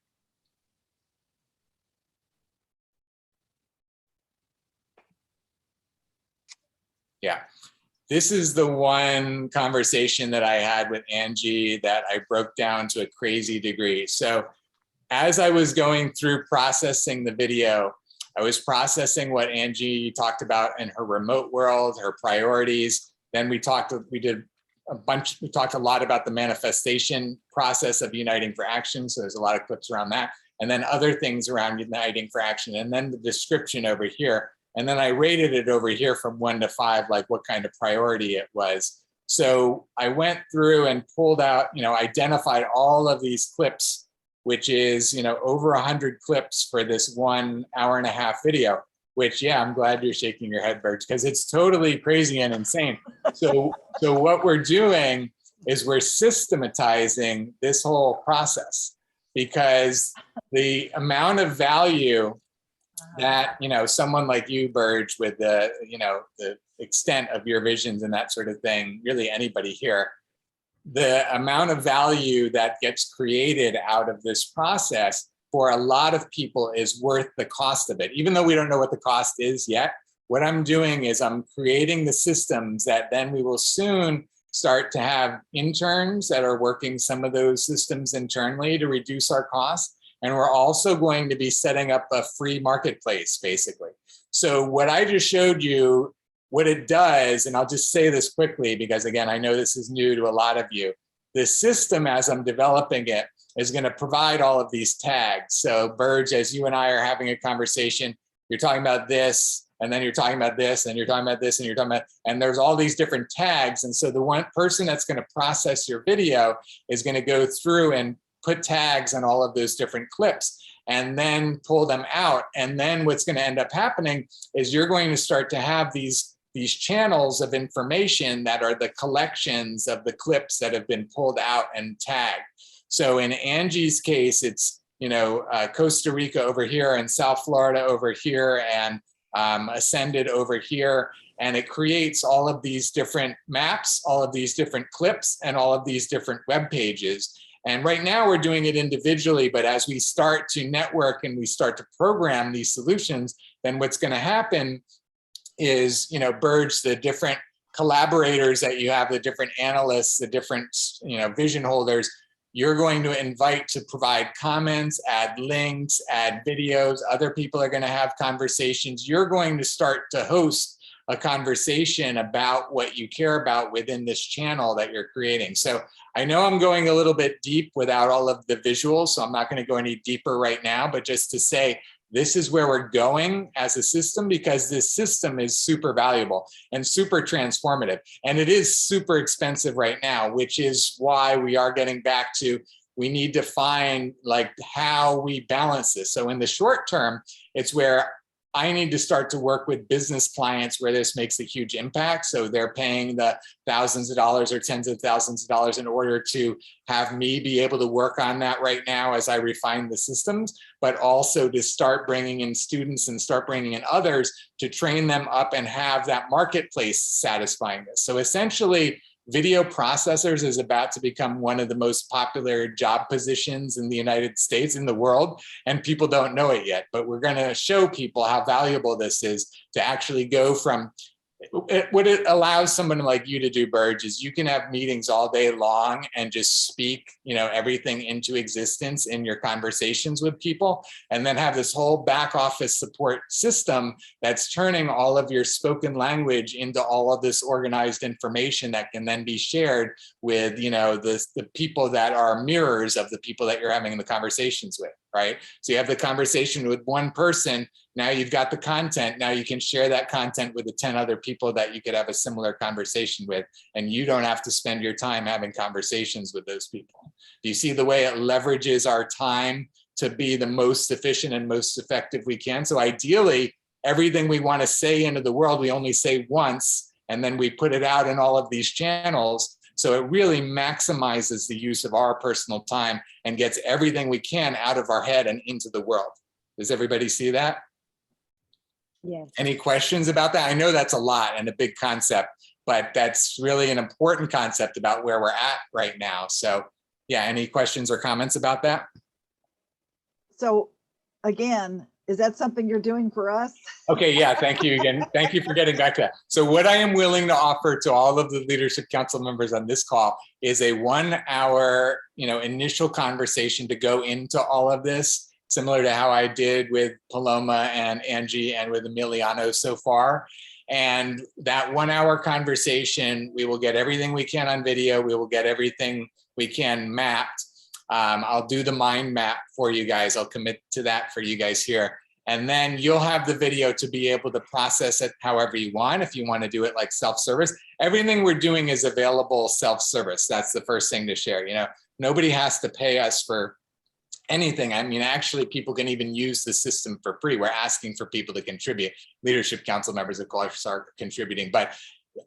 Yeah, this is the one conversation that I had with Angie that I broke down to a crazy degree. So as I was going through processing the video, I was processing what Angie talked about in her remote world, her priorities. Then we talked a lot about the manifestation process of Uniting for Action. So there's a lot of clips around that. And then other things around Uniting for Action. And then the description over here. And then I rated it over here from 1 to 5, like what kind of priority it was. So I went through and pulled out, identified all of these clips, which is, over 100 clips for this 1 hour-and-a-half video, which, yeah, I'm glad you're shaking your head, Bert, because it's totally crazy and insane. So what we're doing is we're systematizing this whole process, because the amount of value that, someone like you, Burge, with the extent of your visions and that sort of thing, really anybody here, the amount of value that gets created out of this process for a lot of people is worth the cost of it. Even though we don't know what the cost is yet, what I'm doing is I'm creating the systems that then we will soon start to have interns that are working some of those systems internally to reduce our costs. And we're also going to be setting up a free marketplace, basically. So what I just showed you, what it does, and I'll just say this quickly, because again, I know this is new to a lot of you. The system, as I'm developing it, is going to provide all of these tags. So Burge, as you and I are having a conversation, you're talking about this, and then you're talking about this, and you're talking about this, and you're talking about, and there's all these different tags. And so the one person that's going to process your video is going to go through and put tags on all of those different clips and then pull them out. And then what's going to end up happening is you're going to start to have these channels of information that are the collections of the clips that have been pulled out and tagged. So in Angie's case, it's, you know, Costa Rica over here and South Florida over here and Ascended over here. And it creates all of these different maps, all of these different clips, and all of these different web pages. And right now we're doing it individually, but as we start to network and we start to program these solutions, then what's going to happen is, you know, Burge, the different collaborators that you have, the different analysts, the different, you know, vision holders, you're going to invite to provide comments, add links, add videos. Other people are going to have conversations. You're going to start to host a conversation about what you care about within this channel that you're creating. So I know I'm going a little bit deep without all of the visuals, so I'm not going to go any deeper right now, but just to say, this is where we're going as a system, because this system is super valuable and super transformative. And it is super expensive right now, which is why we are getting back to, we need to find like how we balance this. So in the short term, it's where I need to start to work with business clients where this makes a huge impact. So they're paying the thousands of dollars or tens of thousands of dollars in order to have me be able to work on that right now as I refine the systems, but also to start bringing in students and start bringing in others to train them up and have that marketplace satisfying this. So essentially, video processors is about to become one of the most popular job positions in the United States, in the world, and people don't know it yet. But we're going to show people how valuable this is to actually go from, what it allows someone like you to do, Burge, is you can have meetings all day long and just speak, you know, everything into existence in your conversations with people, and then have this whole back office support system that's turning all of your spoken language into all of this organized information that can then be shared with, you know, the people that are mirrors of the people that you're having the conversations with, right? So you have the conversation with one person. Now you've got the content. Now you can share that content with the 10 other people that you could have a similar conversation with, and you don't have to spend your time having conversations with those people. Do you see the way it leverages our time to be the most efficient and most effective we can? So ideally, everything we want to say into the world, we only say once, and then we put it out in all of these channels. So it really maximizes the use of our personal time and gets everything we can out of our head and into the world. Does everybody see that? Yes. Any questions about that? I know that's a lot and a big concept, but that's really an important concept about where we're at right now. So yeah, any questions or comments about that? So again, is that something you're doing for us? Okay, yeah, thank you again. Thank you for getting back to that. So what I am willing to offer to all of the Leadership Council members on this call is a 1 hour, you know, initial conversation to go into all of this, similar to how I did with Paloma and Angie and with Emiliano so far. And that 1 hour conversation, we will get everything we can on video. We will get everything we can mapped. I'll do the mind map for you guys. I'll commit to that for you guys here. And then you'll have the video to be able to process it however you want. If you want to do it like self-service, everything we're doing is available self-service. That's the first thing to share. You know, nobody has to pay us for anything. I mean, actually, people can even use the system for free. We're asking for people to contribute. Leadership Council members, of course, are contributing, but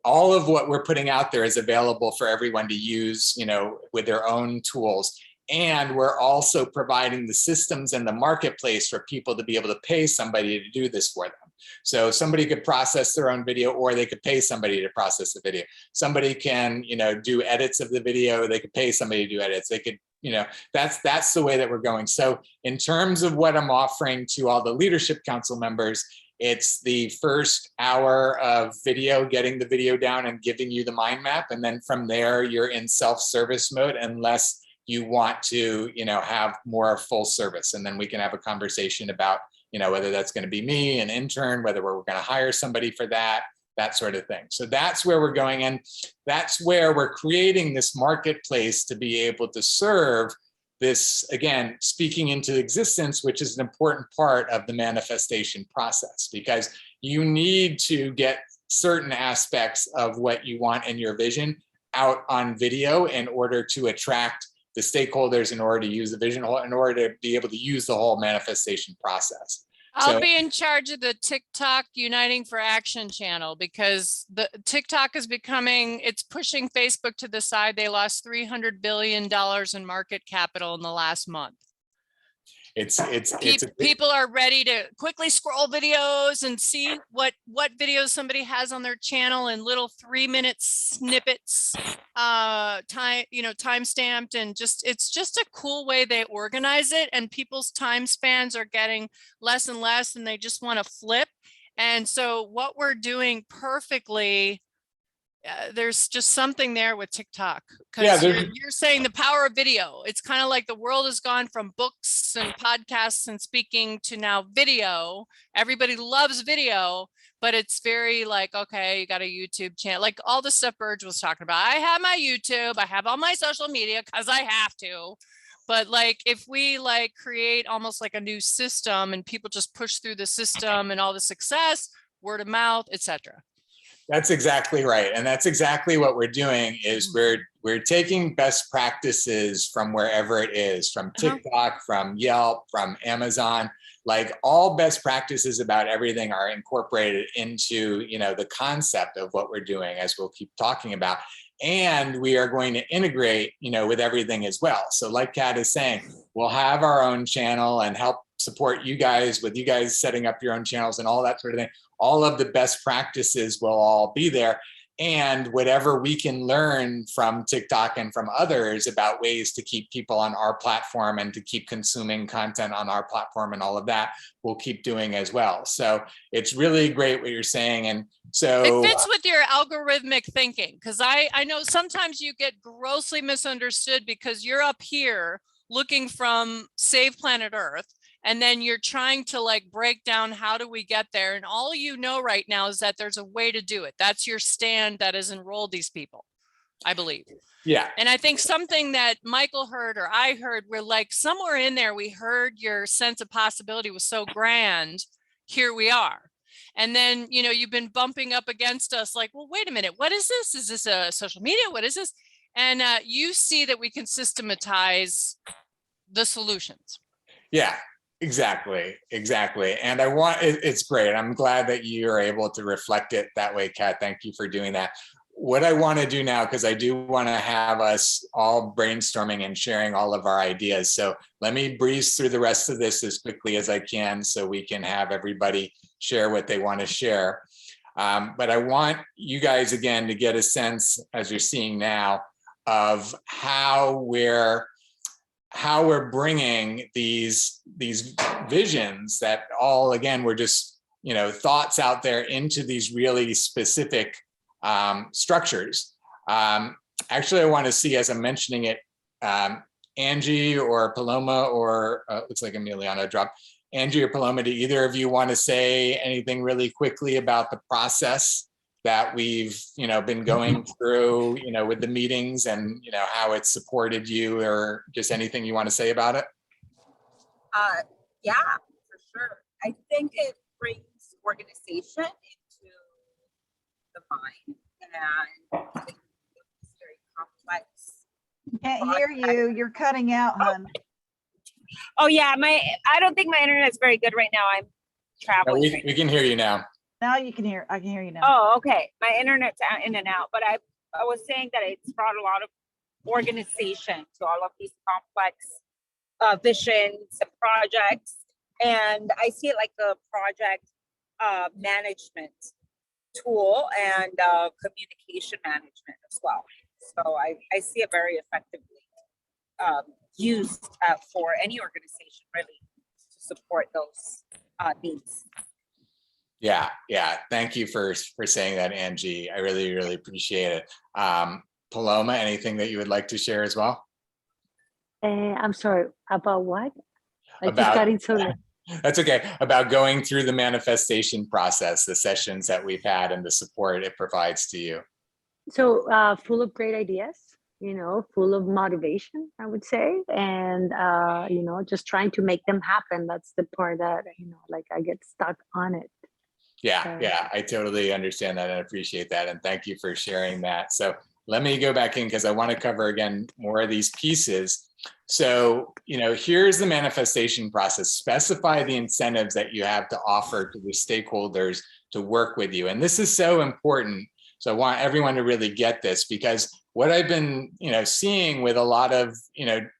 all of what we're putting out there is available for everyone to use, you know, with their own tools. And we're also providing the systems and the marketplace for people to be able to pay somebody to do this for them. So somebody could process their own video, or they could pay somebody to process the video. Somebody can, you know, do edits of the video. They could pay somebody to do edits. They could, you know, that's the way that we're going. So in terms of what I'm offering to all the Leadership Council members, it's the first hour of video, getting the video down and giving you the mind map. And then from there, you're in self-service mode, unless you want to, you know, have more full service. And then we can have a conversation about, you know, whether that's going to be me, an intern, whether we're going to hire somebody for that sort of thing. So that's where we're going. And that's where we're creating this marketplace to be able to serve this, again, speaking into existence, which is an important part of the manifestation process, because you need to get certain aspects of what you want in your vision out on video in order to attract the stakeholders, in order to use the vision, in order to be able to use the whole manifestation process. I'll be in charge of the TikTok Uniting for Action channel, because the TikTok is becoming, it's pushing Facebook to the side. They lost $300 billion in market capital in the last month. People are ready to quickly scroll videos and see what videos somebody has on their channel in little 3-minute snippets, time stamped, and it's just a cool way they organize it, and people's time spans are getting less and less, and they just want to flip. And so what we're doing perfectly, there's just something there with TikTok, because you're saying the power of video. It's kind of like the world has gone from books and podcasts and speaking to now video. Everybody loves video, but it's very like, okay, you got a YouTube channel, like all the stuff Burge was talking about. I have my YouTube, I have all my social media because I have to. But like, if we like create almost like a new system and people just push through the system and all the success, word of mouth, etc. That's exactly right. And that's exactly what we're doing, is we're taking best practices from wherever it is, from TikTok, from Yelp, from Amazon. Like, all best practices about everything are incorporated into, the concept of what we're doing, as we'll keep talking about. And we are going to integrate, with everything as well. So like Kat is saying, we'll have our own channel and help support you guys with you guys setting up your own channels and all that sort of thing. All of the best practices will all be there. And whatever we can learn from TikTok and from others about ways to keep people on our platform and to keep consuming content on our platform and all of that, we'll keep doing as well. So it's really great what you're saying. And so it fits with your algorithmic thinking, because I know sometimes you get grossly misunderstood because you're up here looking from Save Planet Earth, and then you're trying to like break down, how do we get there? And all you know right now is that there's a way to do it. That's your stand that has enrolled these people, I believe. Yeah. And I think something that Michael heard, or I heard, we're like somewhere in there, we heard your sense of possibility was so grand. Here we are. And then, you've been bumping up against us like, well, wait a minute, what is this? Is this a social media? What is this? And you see that we can systematize the solutions. Yeah. Exactly. And it's great. I'm glad that you're able to reflect it that way, Kat. Thank you for doing that. What I want to do now, because I do want to have us all brainstorming and sharing all of our ideas. So let me breeze through the rest of this as quickly as I can so we can have everybody share what they want to share. But I want you guys, again, to get a sense, as you're seeing now, of how we're bringing these visions that all, again, were just, thoughts out there into these really specific structures. Actually, I want to see, as I'm mentioning it, Angie or Paloma, or looks like Emiliano dropped. Angie or Paloma, do either of you want to say anything really quickly about the process that we've been going through with the meetings, and how it's supported you, or just anything you want to say about it? Yeah, for sure. I think it brings organization into the mind, and it's very complex. Can't hear you. You're cutting out, hon. Oh yeah, I don't think my internet is very good right now. I'm traveling. No, we can hear you now. Now you can hear. I can hear you now. Oh, okay. My internet's in and out, but I was saying that it's brought a lot of organization to all of these complex visions and projects, and I see it like a project management tool and communication management as well. So I see it very effectively used for any organization, really, to support those needs. Yeah. Thank you for saying that, Angie. I really, really appreciate it. Paloma, anything that you would like to share as well? I'm sorry, about what? I just got into it. That's okay. About going through the manifestation process, the sessions that we've had, and the support it provides to you. So full of great ideas, full of motivation, I would say. And, just trying to make them happen. That's the part that, like I get stuck on it. Yeah, I totally understand that and appreciate that. And thank you for sharing that. So let me go back in because I want to cover again more of these pieces. So, here's the manifestation process. Specify the incentives that you have to offer to the stakeholders to work with you. And this is so important. So I want everyone to really get this, because what I've been, seeing with a lot of,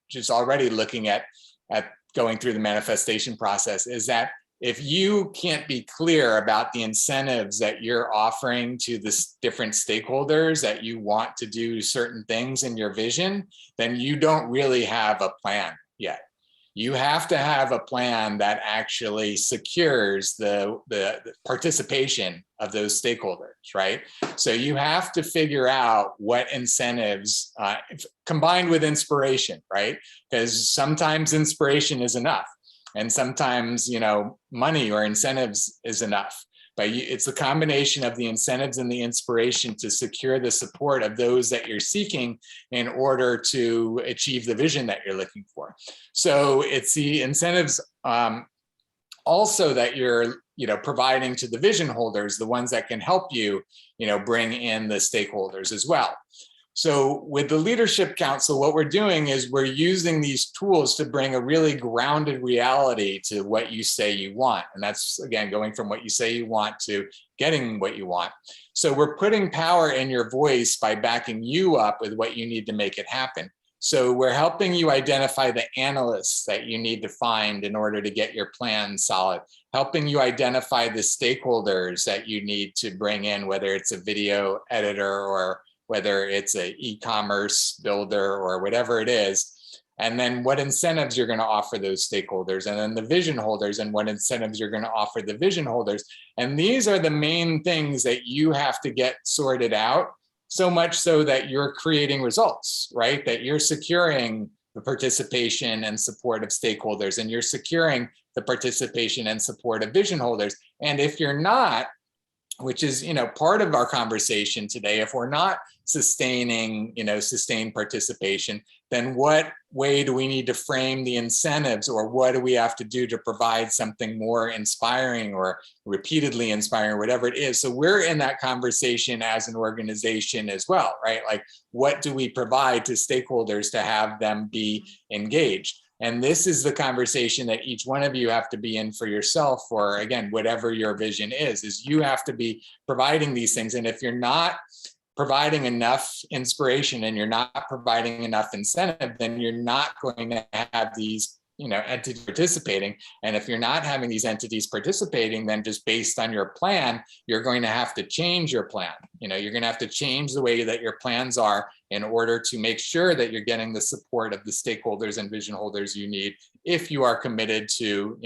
just already looking at going through the manifestation process is that if you can't be clear about the incentives that you're offering to the different stakeholders that you want to do certain things in your vision, then you don't really have a plan yet. You have to have a plan that actually secures the participation of those stakeholders, right? So you have to figure out what incentives combined with inspiration, right? Because sometimes inspiration is enough. And sometimes, money or incentives is enough. But it's a combination of the incentives and the inspiration to secure the support of those that you're seeking in order to achieve the vision that you're looking for. So it's the incentives also that you're providing to the vision holders, the ones that can help you, bring in the stakeholders as well. So with the Leadership Council, what we're doing is we're using these tools to bring a really grounded reality to what you say you want. And that's, again, going from what you say you want to getting what you want. So we're putting power in your voice by backing you up with what you need to make it happen. So we're helping you identify the analysts that you need to find in order to get your plan solid, helping you identify the stakeholders that you need to bring in, whether it's a video editor or whether it's an e-commerce builder or whatever it is, and then what incentives you're going to offer those stakeholders, and then the vision holders and what incentives you're going to offer the vision holders. And these are the main things that you have to get sorted out, so much so that you're creating results, right? That you're securing the participation and support of stakeholders, and you're securing the participation and support of vision holders. And if you're not, which is, part of our conversation today, if we're not sustaining, sustained participation, then what way do we need to frame the incentives, or what do we have to do to provide something more inspiring or repeatedly inspiring, or whatever it is? So we're in that conversation as an organization as well, right? Like, what do we provide to stakeholders to have them be engaged? And this is the conversation that each one of you have to be in for yourself, or again, whatever your vision is you have to be providing these things. And if you're not providing enough inspiration and you're not providing enough incentive, then you're not going to have these entities participating. And if you're not having these entities participating, then just based on your plan, you're going to have to change your plan. You're going to have to change the way that your plans are in order to make sure that you're getting the support of the stakeholders and vision holders you need if you are committed to,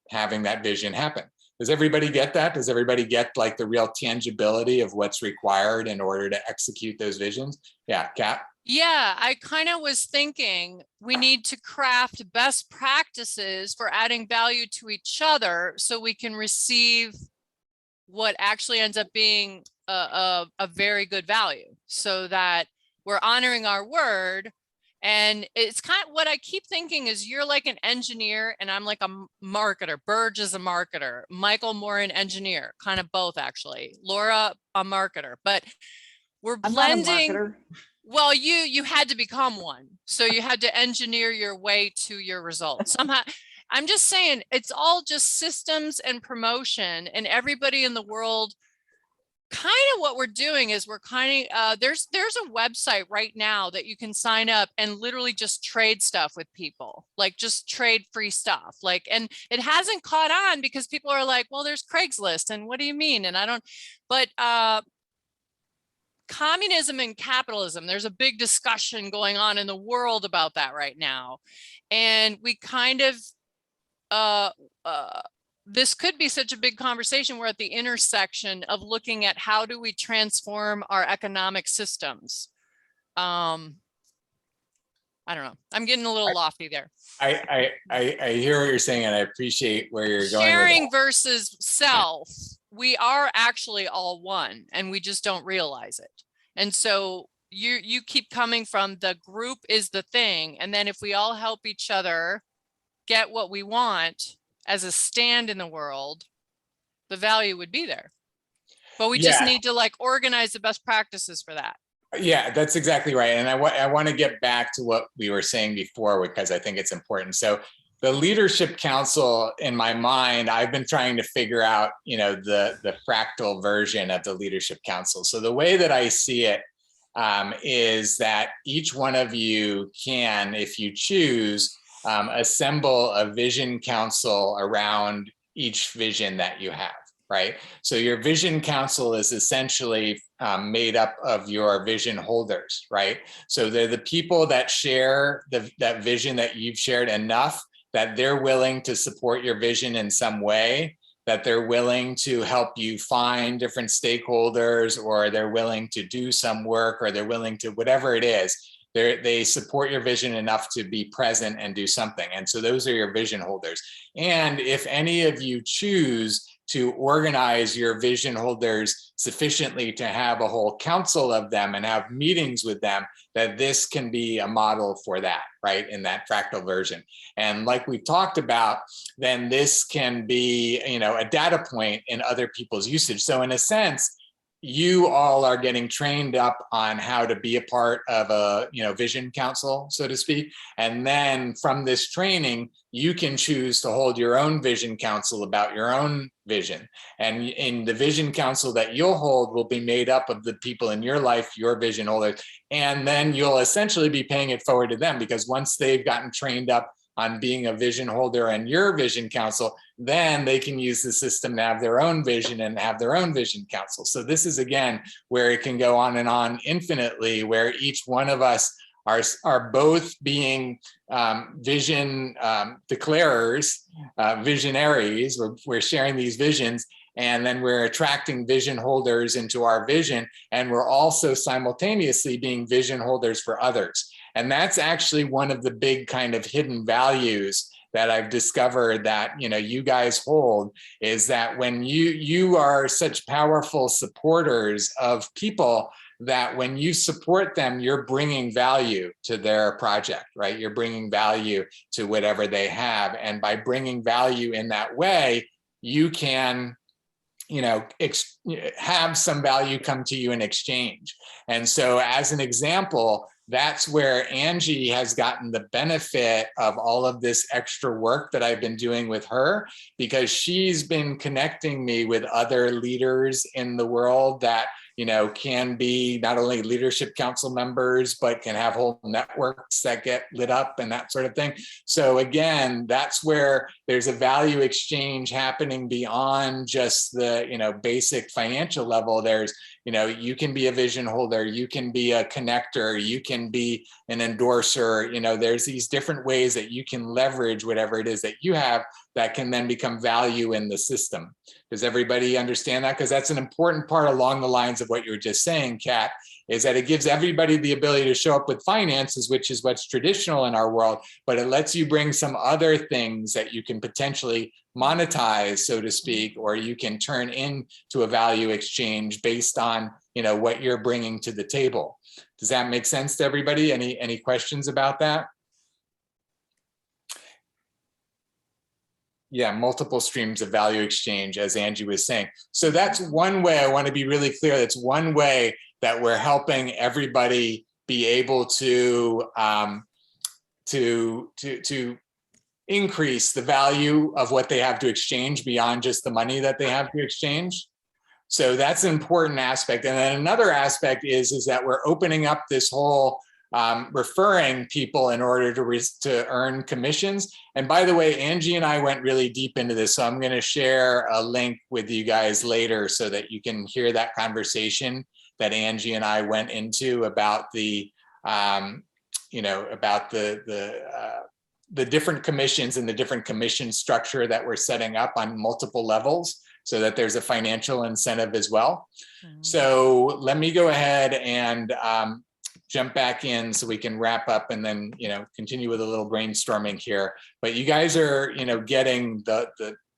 having that vision happen. Does everybody get that? Does everybody get like the real tangibility of what's required in order to execute those visions? Yeah, Kat? Yeah, I kind of was thinking we need to craft best practices for adding value to each other so we can receive what actually ends up being a very good value, so that we're honoring our word. And it's kind of what I keep thinking is you're like an engineer and I'm like a marketer. Burge is a marketer, Michael more an engineer, kind of both actually. Laura, a marketer, but we're blending. Well, you had to become one. So you had to engineer your way to your results. Somehow, I'm just saying it's all just systems and promotion, and everybody in the world. Kind of what we're doing is we're there's a website right now that you can sign up and literally just trade stuff with people, like just trade free stuff. Like, and it hasn't caught on because people are like, well, there's Craigslist and what do you mean? And I don't, but communism and capitalism, there's a big discussion going on in the world about that right now. And we kind of, this could be such a big conversation. We're at the intersection of looking at how do we transform our economic systems. I don't know. I'm getting a little lofty there. I hear what you're saying, and I appreciate where you're going. Sharing versus self. We are actually all one, and we just don't realize it. And so you keep coming from the group is the thing, and then if we all help each other get what we want as a stand in the world, the value would be there. But we just need to like organize the best practices for that. Yeah, that's exactly right. And I want to get back to what we were saying before, because I think it's important. So the Leadership Council, in my mind, I've been trying to figure out, the fractal version of the Leadership Council. So the way that I see it is that each one of you can, if you choose, assemble a vision council around each vision that you have. Right. So your vision council is essentially made up of your vision holders. Right. So they're the people that share that vision that you've shared enough that they're willing to support your vision in some way, that they're willing to help you find different stakeholders, or they're willing to do some work, or they're willing to whatever it is. They support your vision enough to be present and do something. And so those are your vision holders. And if any of you choose to organize your vision holders sufficiently to have a whole council of them and have meetings with them, that this can be a model for that, right, in that fractal version. And like we've talked about, then this can be, a data point in other people's usage. So in a sense, you all are getting trained up on how to be a part of a vision council, so to speak. And then from this training, you can choose to hold your own vision council about your own vision. And in the vision council that you'll hold will be made up of the people in your life, your vision holders. And then you'll essentially be paying it forward to them, because once they've gotten trained up on being a vision holder and your vision council, then they can use the system to have their own vision and have their own vision council. So this is, again, where it can go on and on infinitely, where each one of us are both being vision declarers, visionaries. We're sharing these visions, and then we're attracting vision holders into our vision, and we're also simultaneously being vision holders for others. And that's actually one of the big kind of hidden values that I've discovered that, you guys hold, is that when you are such powerful supporters of people, that when you support them, you're bringing value to their project, right? You're bringing value to whatever they have. And by bringing value in that way, you can have some value come to you in exchange. And so as an example, that's where Angie has gotten the benefit of all of this extra work that I've been doing with her, because she's been connecting me with other leaders in the world that can be not only leadership council members, but can have whole networks that get lit up and that sort of thing. So again, that's where there's a value exchange happening beyond just the, basic financial level. There's, you can be a vision holder, you can be a connector, you can be an endorser, there's these different ways that you can leverage whatever it is that you have that can then become value in the system. Does everybody understand that? Because that's an important part along the lines of what you were just saying, Kat, is that it gives everybody the ability to show up with finances, which is what's traditional in our world, but it lets you bring some other things that you can potentially monetize, so to speak, or you can turn into a value exchange based on, what you're bringing to the table. Does that make sense to everybody? Any questions about that? Yeah, multiple streams of value exchange, as Angie was saying. So that's one way. I want to be really clear. That's one way that we're helping everybody be able to increase the value of what they have to exchange beyond just the money that they have to exchange. So that's an important aspect. And then another aspect is that we're opening up this whole referring people in order to earn commissions. And by the way, Angie and I went really deep into this. So I'm going to share a link with you guys later so that you can hear that conversation that Angie and I went into about the, about the different commissions and the different commission structure that we're setting up on multiple levels, so that there's a financial incentive as well. Mm-hmm. So let me go ahead and jump back in so we can wrap up and then, continue with a little brainstorming here. But you guys are, getting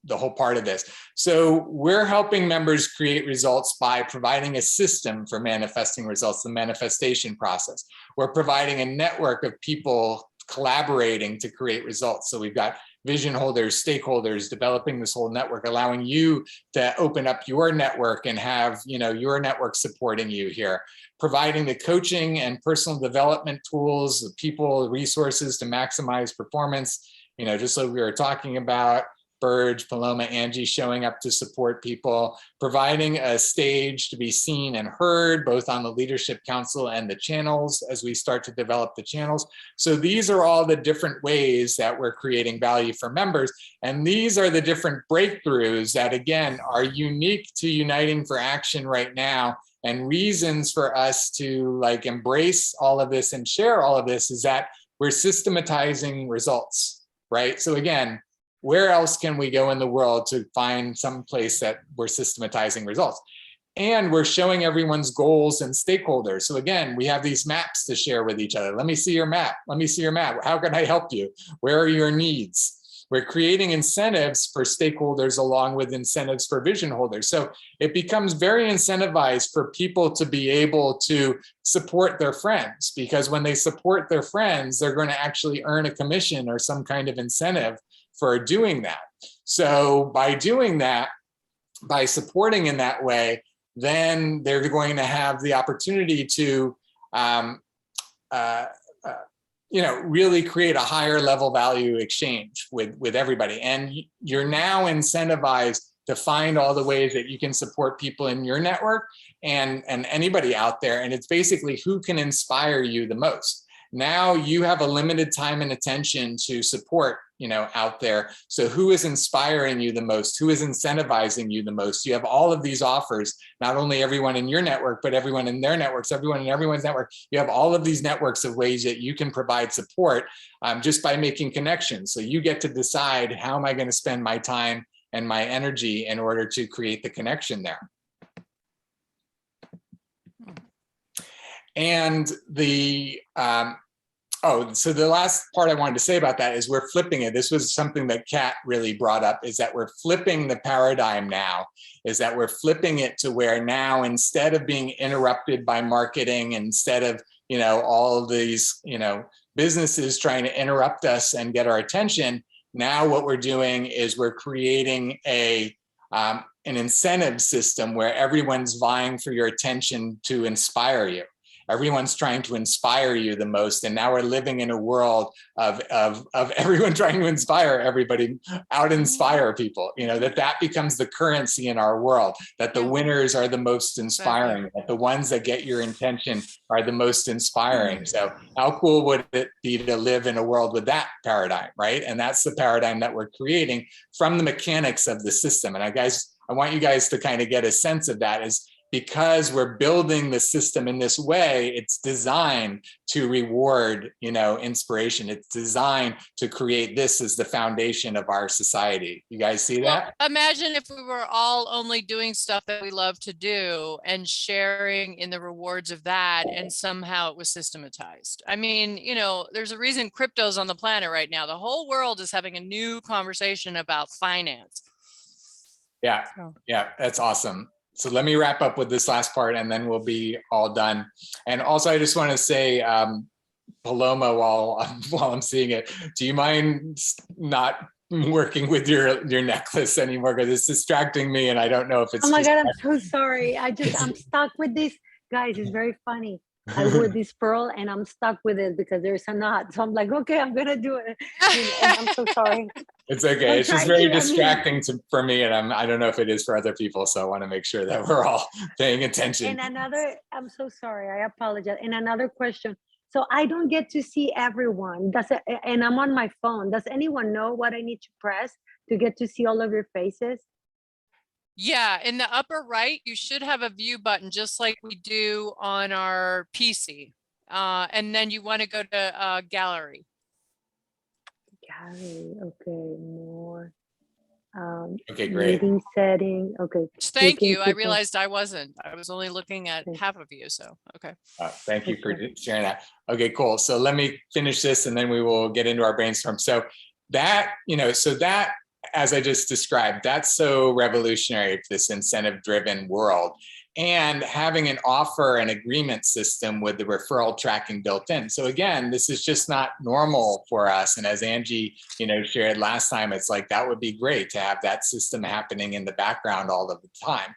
the whole part of this. So we're helping members create results by providing a system for manifesting results, the manifestation process. We're providing a network of people collaborating to create results. So we've got vision holders, stakeholders, developing this whole network, allowing you to open up your network and have, your network supporting you here, providing the coaching and personal development tools, the people, resources to maximize performance, just like we were talking about. Burge, Paloma, Angie showing up to support people, providing a stage to be seen and heard, both on the Leadership Council and the channels as we start to develop the channels. So these are all the different ways that we're creating value for members. And these are the different breakthroughs that, again, are unique to Uniting for Action right now. And reasons for us to embrace all of this and share all of this is that we're systematizing results, right? So again, where else can we go in the world to find some place that we're systematizing results? And we're showing everyone's goals and stakeholders. So again, we have these maps to share with each other. Let me see your map. Let me see your map. How can I help you? Where are your needs? We're creating incentives for stakeholders along with incentives for vision holders. So it becomes very incentivized for people to be able to support their friends, because when they support their friends, they're going to actually earn a commission or some kind of incentive for doing that. So by doing that, by supporting in that way, then they're going to have the opportunity to, really create a higher level value exchange with everybody. And you're now incentivized to find all the ways that you can support people in your network and anybody out there. And it's basically who can inspire you the most. Now you have a limited time and attention to support, out there. So who is inspiring you the most? Who is incentivizing you the most? You have all of these offers, not only everyone in your network, but everyone in their networks, everyone in everyone's network. You have all of these networks of ways that you can provide support just by making connections. So you get to decide, how am I going to spend my time and my energy in order to create the connection there? And so the last part I wanted to say about that is we're flipping it. This was something that Kat really brought up, is that we're flipping the paradigm now, is that we're flipping it to where now, instead of being interrupted by marketing, instead of, all of these, businesses trying to interrupt us and get our attention, now what we're doing is we're creating an incentive system where everyone's vying for your attention to inspire you. Everyone's trying to inspire you the most. And now we're living in a world of everyone trying to inspire everybody, out-inspire people, that becomes the currency in our world, that the winners are the most inspiring, that the ones that get your attention are the most inspiring. So how cool would it be to live in a world with that paradigm, right? And that's the paradigm that we're creating from the mechanics of the system. And I want you guys to kind of get a sense of that, is because we're building the system in this way, it's designed to reward, inspiration. It's designed to create this as the foundation of our society. You guys see that? Well, imagine if we were all only doing stuff that we love to do and sharing in the rewards of that, and somehow it was systematized. I mean, there's a reason crypto's on the planet right now. The whole world is having a new conversation about finance. Yeah, that's awesome. So let me wrap up with this last part and then we'll be all done. And also, I just want to say, Paloma, while I'm seeing it, do you mind not working with your necklace anymore? Because it's distracting me and I don't know if it's— Oh my God, I'm so sorry. I'm stuck with this. Guys, it's very funny. I wore this pearl and I'm stuck with it because there's a knot. So I'm like, okay, I'm going to do it. And I'm so sorry. It's okay. It's just very distracting for me, and I don't know if it is for other people. So I want to make sure that we're all paying attention. And I'm so sorry. I apologize. And another question. So I don't get to see everyone. And I'm on my phone. Does anyone know what I need to press to get to see all of your faces? Yeah, in the upper right, you should have a view button just like we do on our PC. And then you want to go to gallery. Gallery, okay, more. Okay, great. Meeting setting, okay. Thank you. I realized I wasn't. I was only looking at half of you, so, okay. Thank you for sharing that. Okay, cool. So let me finish this and then we will get into our brainstorm. So that, as I just described, that's so revolutionary, this incentive-driven world. and having an offer and agreement system with the referral tracking built in. So again, this is just not normal for us. And as Angie, shared last time, it's like, that would be great to have that system happening in the background all of the time.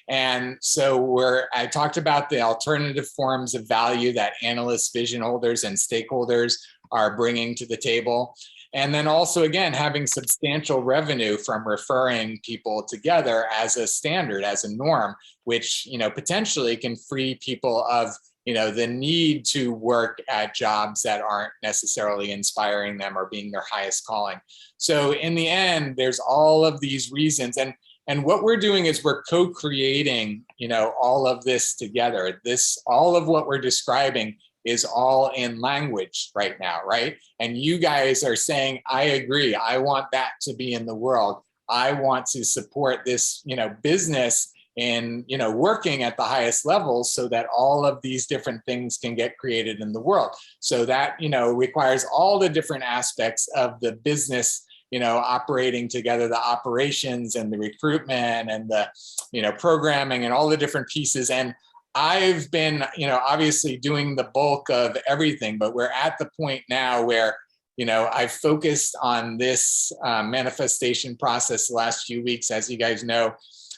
And so I talked about the alternative forms of value that analysts, vision holders, and stakeholders are bringing to the table. And then also, again, having substantial revenue from referring people together as a standard, as a norm, which, potentially can free people of, the need to work at jobs that aren't necessarily inspiring them or being their highest calling. So in the end, there's all of these reasons. And what we're doing is we're co-creating, all of this together. All of what we're describing is all in language right now, right? And you guys are saying, I agree, I want that to be in the world. I want to support this, business in, working at the highest levels so that all of these different things can get created in the world. So that, requires all the different aspects of the business, operating together, the operations and the recruitment and the, programming and all the different pieces. And I've been, obviously doing the bulk of everything, but we're at the point now where, I've focused on this manifestation process the last few weeks, as you guys know,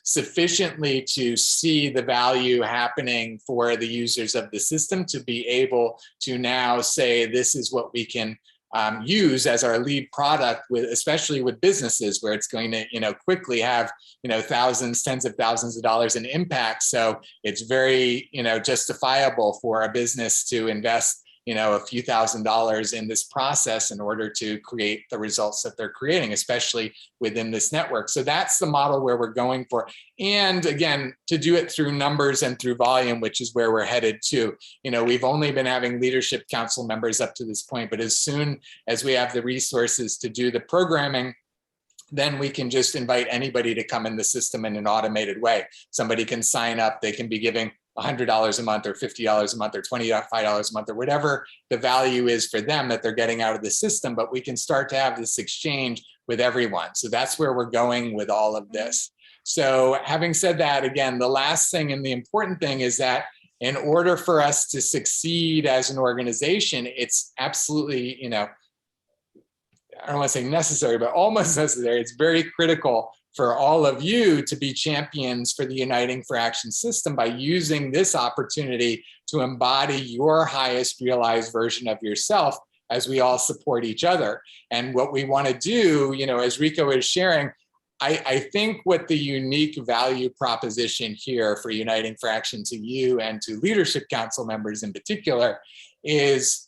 sufficiently to see the value happening for the users of the system to be able to now say, this is what we can use as our lead product, especially with businesses where it's going to quickly have thousands, tens of thousands of dollars in impact. So it's very justifiable for a business to invest a few $1,000s in this process in order to create the results that they're creating, especially within this network. So that's the model where we're going for. And again, to do it through numbers and through volume, which is where we're headed to. We've only been having leadership council members up to this point, but as soon as we have the resources to do the programming, then we can just invite anybody to come in the system in an automated way. Somebody can sign up, they can be giving $100 a month or $50 a month or $25 a month or whatever the value is for them that they're getting out of the system, but we can start to have this exchange with everyone. So that's where we're going with all of this. So having said that, again, the last thing and the important thing is that in order for us to succeed as an organization, it's absolutely, I don't want to say necessary, but almost necessary. It's very critical for all of you to be champions for the Uniting for Action system by using this opportunity to embody your highest realized version of yourself as we all support each other. And what we want to do, as Rico is sharing, I think what the unique value proposition here for Uniting for Action to you and to Leadership Council members in particular is,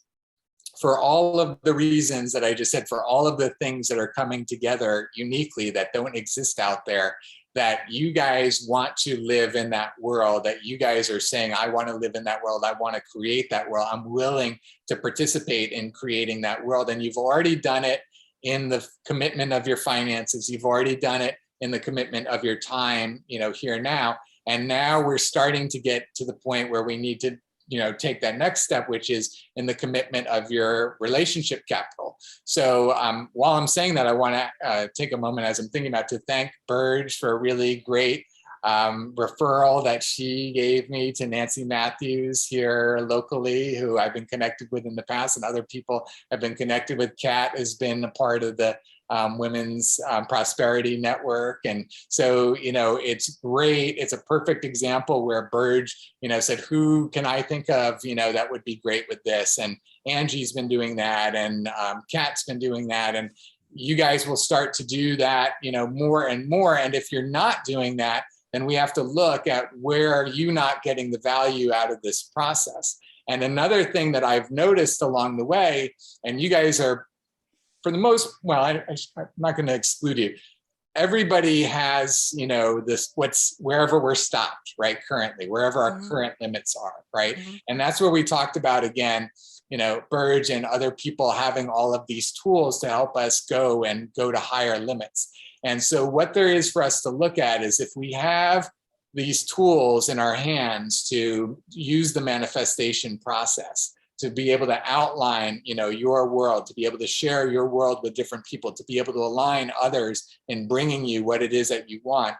for all of the reasons that I just said, for all of the things that are coming together uniquely that don't exist out there, that you guys want to live in that world, that you guys are saying, I want to live in that world, I want to create that world, I'm willing to participate in creating that world. And you've already done it in the commitment of your finances, you've already done it in the commitment of your time, here now. And now we're starting to get to the point where we need to take that next step, which is in the commitment of your relationship capital. So while I'm saying that, I want to take a moment as I'm thinking about to thank Burge for a really great referral that she gave me to Nancy Matthews here locally, who I've been connected with in the past, and other people have been connected with. Kat has been a part of the Women's Prosperity Network. And so, it's great. It's a perfect example where Burge, said, who can I think of, that would be great with this? And Angie's been doing that, and Kat's been doing that. And you guys will start to do that, more and more. And if you're not doing that, then we have to look at where are you not getting the value out of this process. And another thing that I've noticed along the way, and you guys are, for the most, well, I'm not going to exclude you. Everybody has, wherever we're stopped, right? Currently, wherever our current limits are, right? And that's where we talked about, again, Burge and other people having all of these tools to help us go to higher limits. And so what there is for us to look at is if we have these tools in our hands to use the manifestation process, to be able to outline, your world, to be able to share your world with different people, to be able to align others in bringing you what it is that you want.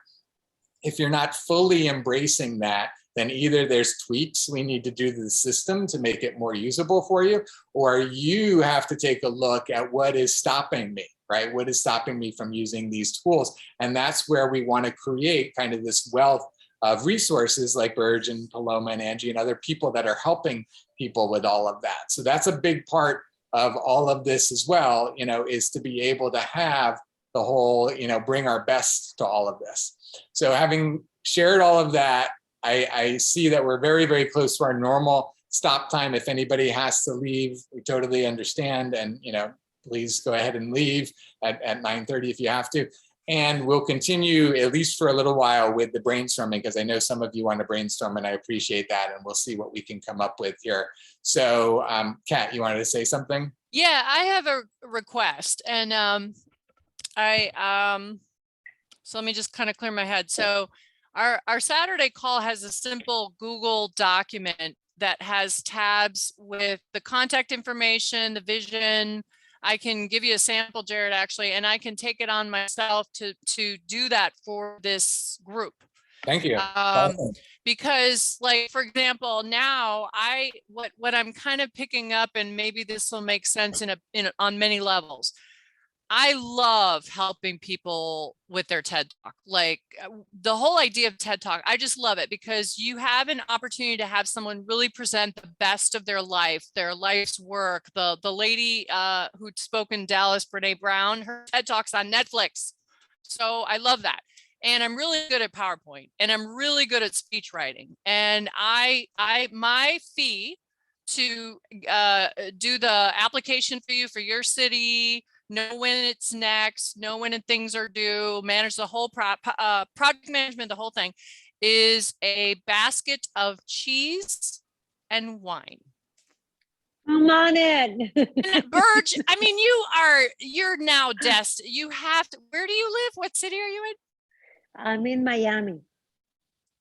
if you're not fully embracing that, then either there's tweaks we need to do to the system to make it more usable for you, or you have to take a look at what is stopping me, right? What is stopping me from using these tools? And that's where we want to create kind of this wealth of resources like Burge and Paloma and Angie and other people that are helping people with all of that. So that's a big part of all of this as well, is to be able to have the whole, bring our best to all of this. So having shared all of that, I see that we're very, very close to our normal stop time. If anybody has to leave, we totally understand. And, please go ahead and leave at 9:30 if you have to. And we'll continue at least for a little while with the brainstorming, because I know some of you want to brainstorm and I appreciate that. And we'll see what we can come up with here. So Kat, you wanted to say something? Yeah, I have a request, and so let me just kind of clear my head. So our Saturday call has a simple Google document that has tabs with the contact information, the vision. I can give you a sample, Jared, actually, and I can take it on myself to do that for this group. Thank you. Because, like, for example, now what I'm kind of picking up, and maybe this will make sense on many levels. I love helping people with their TED Talk. Like, the whole idea of TED Talk, I just love it, because you have an opportunity to have someone really present the best of their life, their life's work. The lady who spoke in Dallas, Brene Brown, her TED Talk's on Netflix. So I love that. And I'm really good at PowerPoint, and I'm really good at speech writing. And my fee to do the application for you for your city, know when it's next, know when things are due, manage the whole project management, the whole thing, is a basket of cheese and wine. Come on in. And Burge, I mean, you're now destined. You have to. Where do you live? What city are you in? I'm in Miami.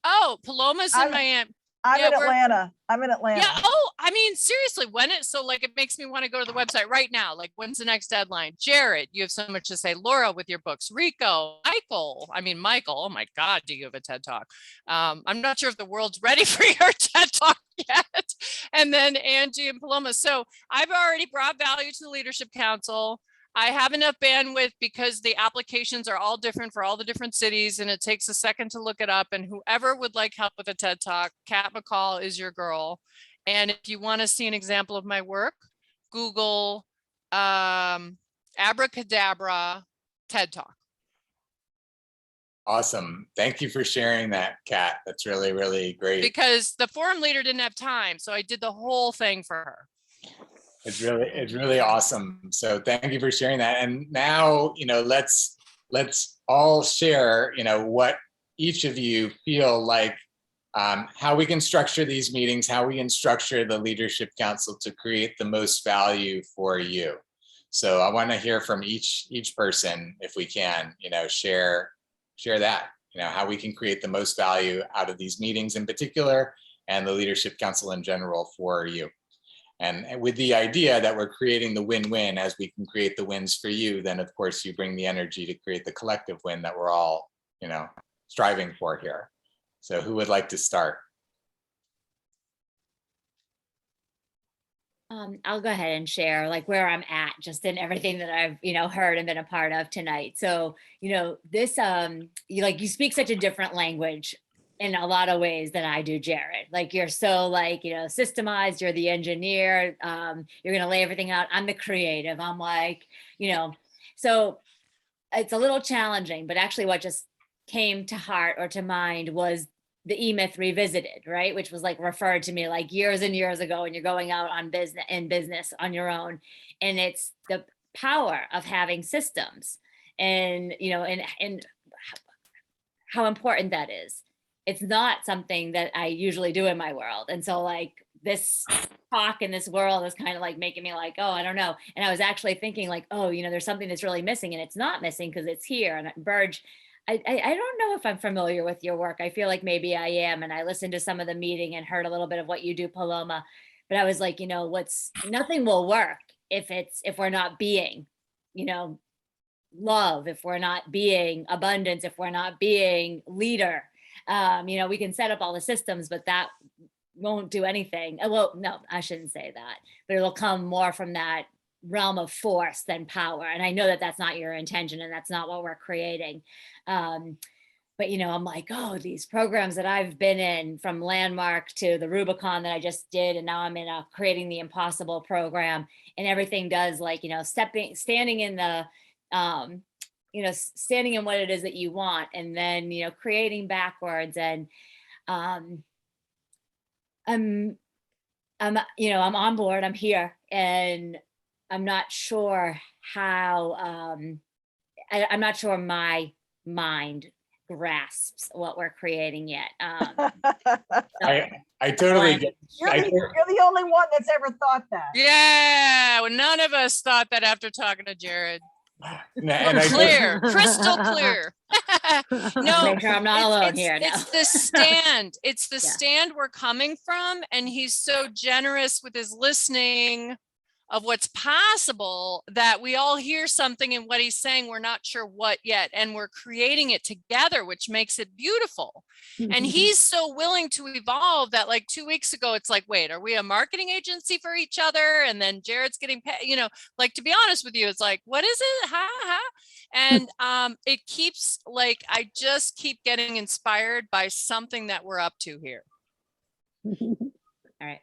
Oh, Paloma's in Miami. I'm in Atlanta. I'm in Atlanta. Yeah. Oh, I mean, seriously, it makes me want to go to the website right now. Like, when's the next deadline? Jared, you have so much to say. Laura, with your books. Rico, Michael. Oh my God, do you have a TED Talk? I'm not sure if the world's ready for your TED Talk yet. And then Angie and Paloma. So I've already brought value to the Leadership Council. I have enough bandwidth because the applications are all different for all the different cities, and it takes a second to look it up. And whoever would like help with a TED Talk, Kat McCall is your girl. And if you want to see an example of my work, Google abracadabra TED Talk. Awesome. Thank you for sharing that, Kat. That's really, really great. Because the forum leader didn't have time, so I did the whole thing for her. It's really awesome. So thank you for sharing that. And now, let's all share, what each of you feel like, how we can structure these meetings, how we can structure the Leadership Council to create the most value for you. So I want to hear from each person, if we can, share that, how we can create the most value out of these meetings in particular, and the Leadership Council in general for you. And with the idea that we're creating the win-win, as we can create the wins for you, then of course you bring the energy to create the collective win that we're all, striving for here. So who would like to start? I'll go ahead and share like where I'm at just in everything that I've, heard and been a part of tonight. So, this, you speak such a different language in a lot of ways than I do, Jared. Like, you're so systemized, you're the engineer, you're going to lay everything out. I'm the creative. I'm like, so it's a little challenging, but actually what just came to heart or to mind was the E-Myth Revisited, right? Which was referred to me years and years ago, and you're going out on business on your own. And it's the power of having systems and, and how important that is. It's not something that I usually do in my world. And so this talk in this world is kind of making me oh, I don't know. And I was actually thinking there's something that's really missing, and it's not missing because it's here. And Burge, I don't know if I'm familiar with your work. I feel like maybe I am. And I listened to some of the meeting and heard a little bit of what you do, Paloma. But I was nothing will work if we're not being, love, if we're not being abundance, if we're not being leader. You know, we can set up all the systems, but that won't do anything. Well, no, I shouldn't say that, but it'll come more from that realm of force than power. And I know that that's not your intention, and that's not what we're creating. But, you know, I'm like, oh, these programs that I've been in, from Landmark to the Rubicon that I just did, and now I'm in a Creating the Impossible program, and everything does, like, you know, standing in the, you know, standing in what it is that you want, and then, you know, creating backwards. And I'm, you know, I'm on board, I'm here, and I'm not sure how, I'm not sure my mind grasps what we're creating yet. I totally get. You're the only one that's ever thought that. Yeah, well, none of us thought that after talking to Jared. And Clear, crystal clear. No, Make sure I'm not alone here now. It's the stand. It's the Yeah. stand we're coming from, and he's so generous with his listening of what's possible that we all hear something in what he's saying. We're not sure what yet, and we're creating it together, which makes it beautiful. And he's so willing to evolve that, like 2 weeks ago, it's like, wait, are we a marketing agency for each other? And then Jared's getting paid, you know, like, to be honest with you, it's like, what is it? And it keeps, like, I just keep getting inspired by something that we're up to here. All right.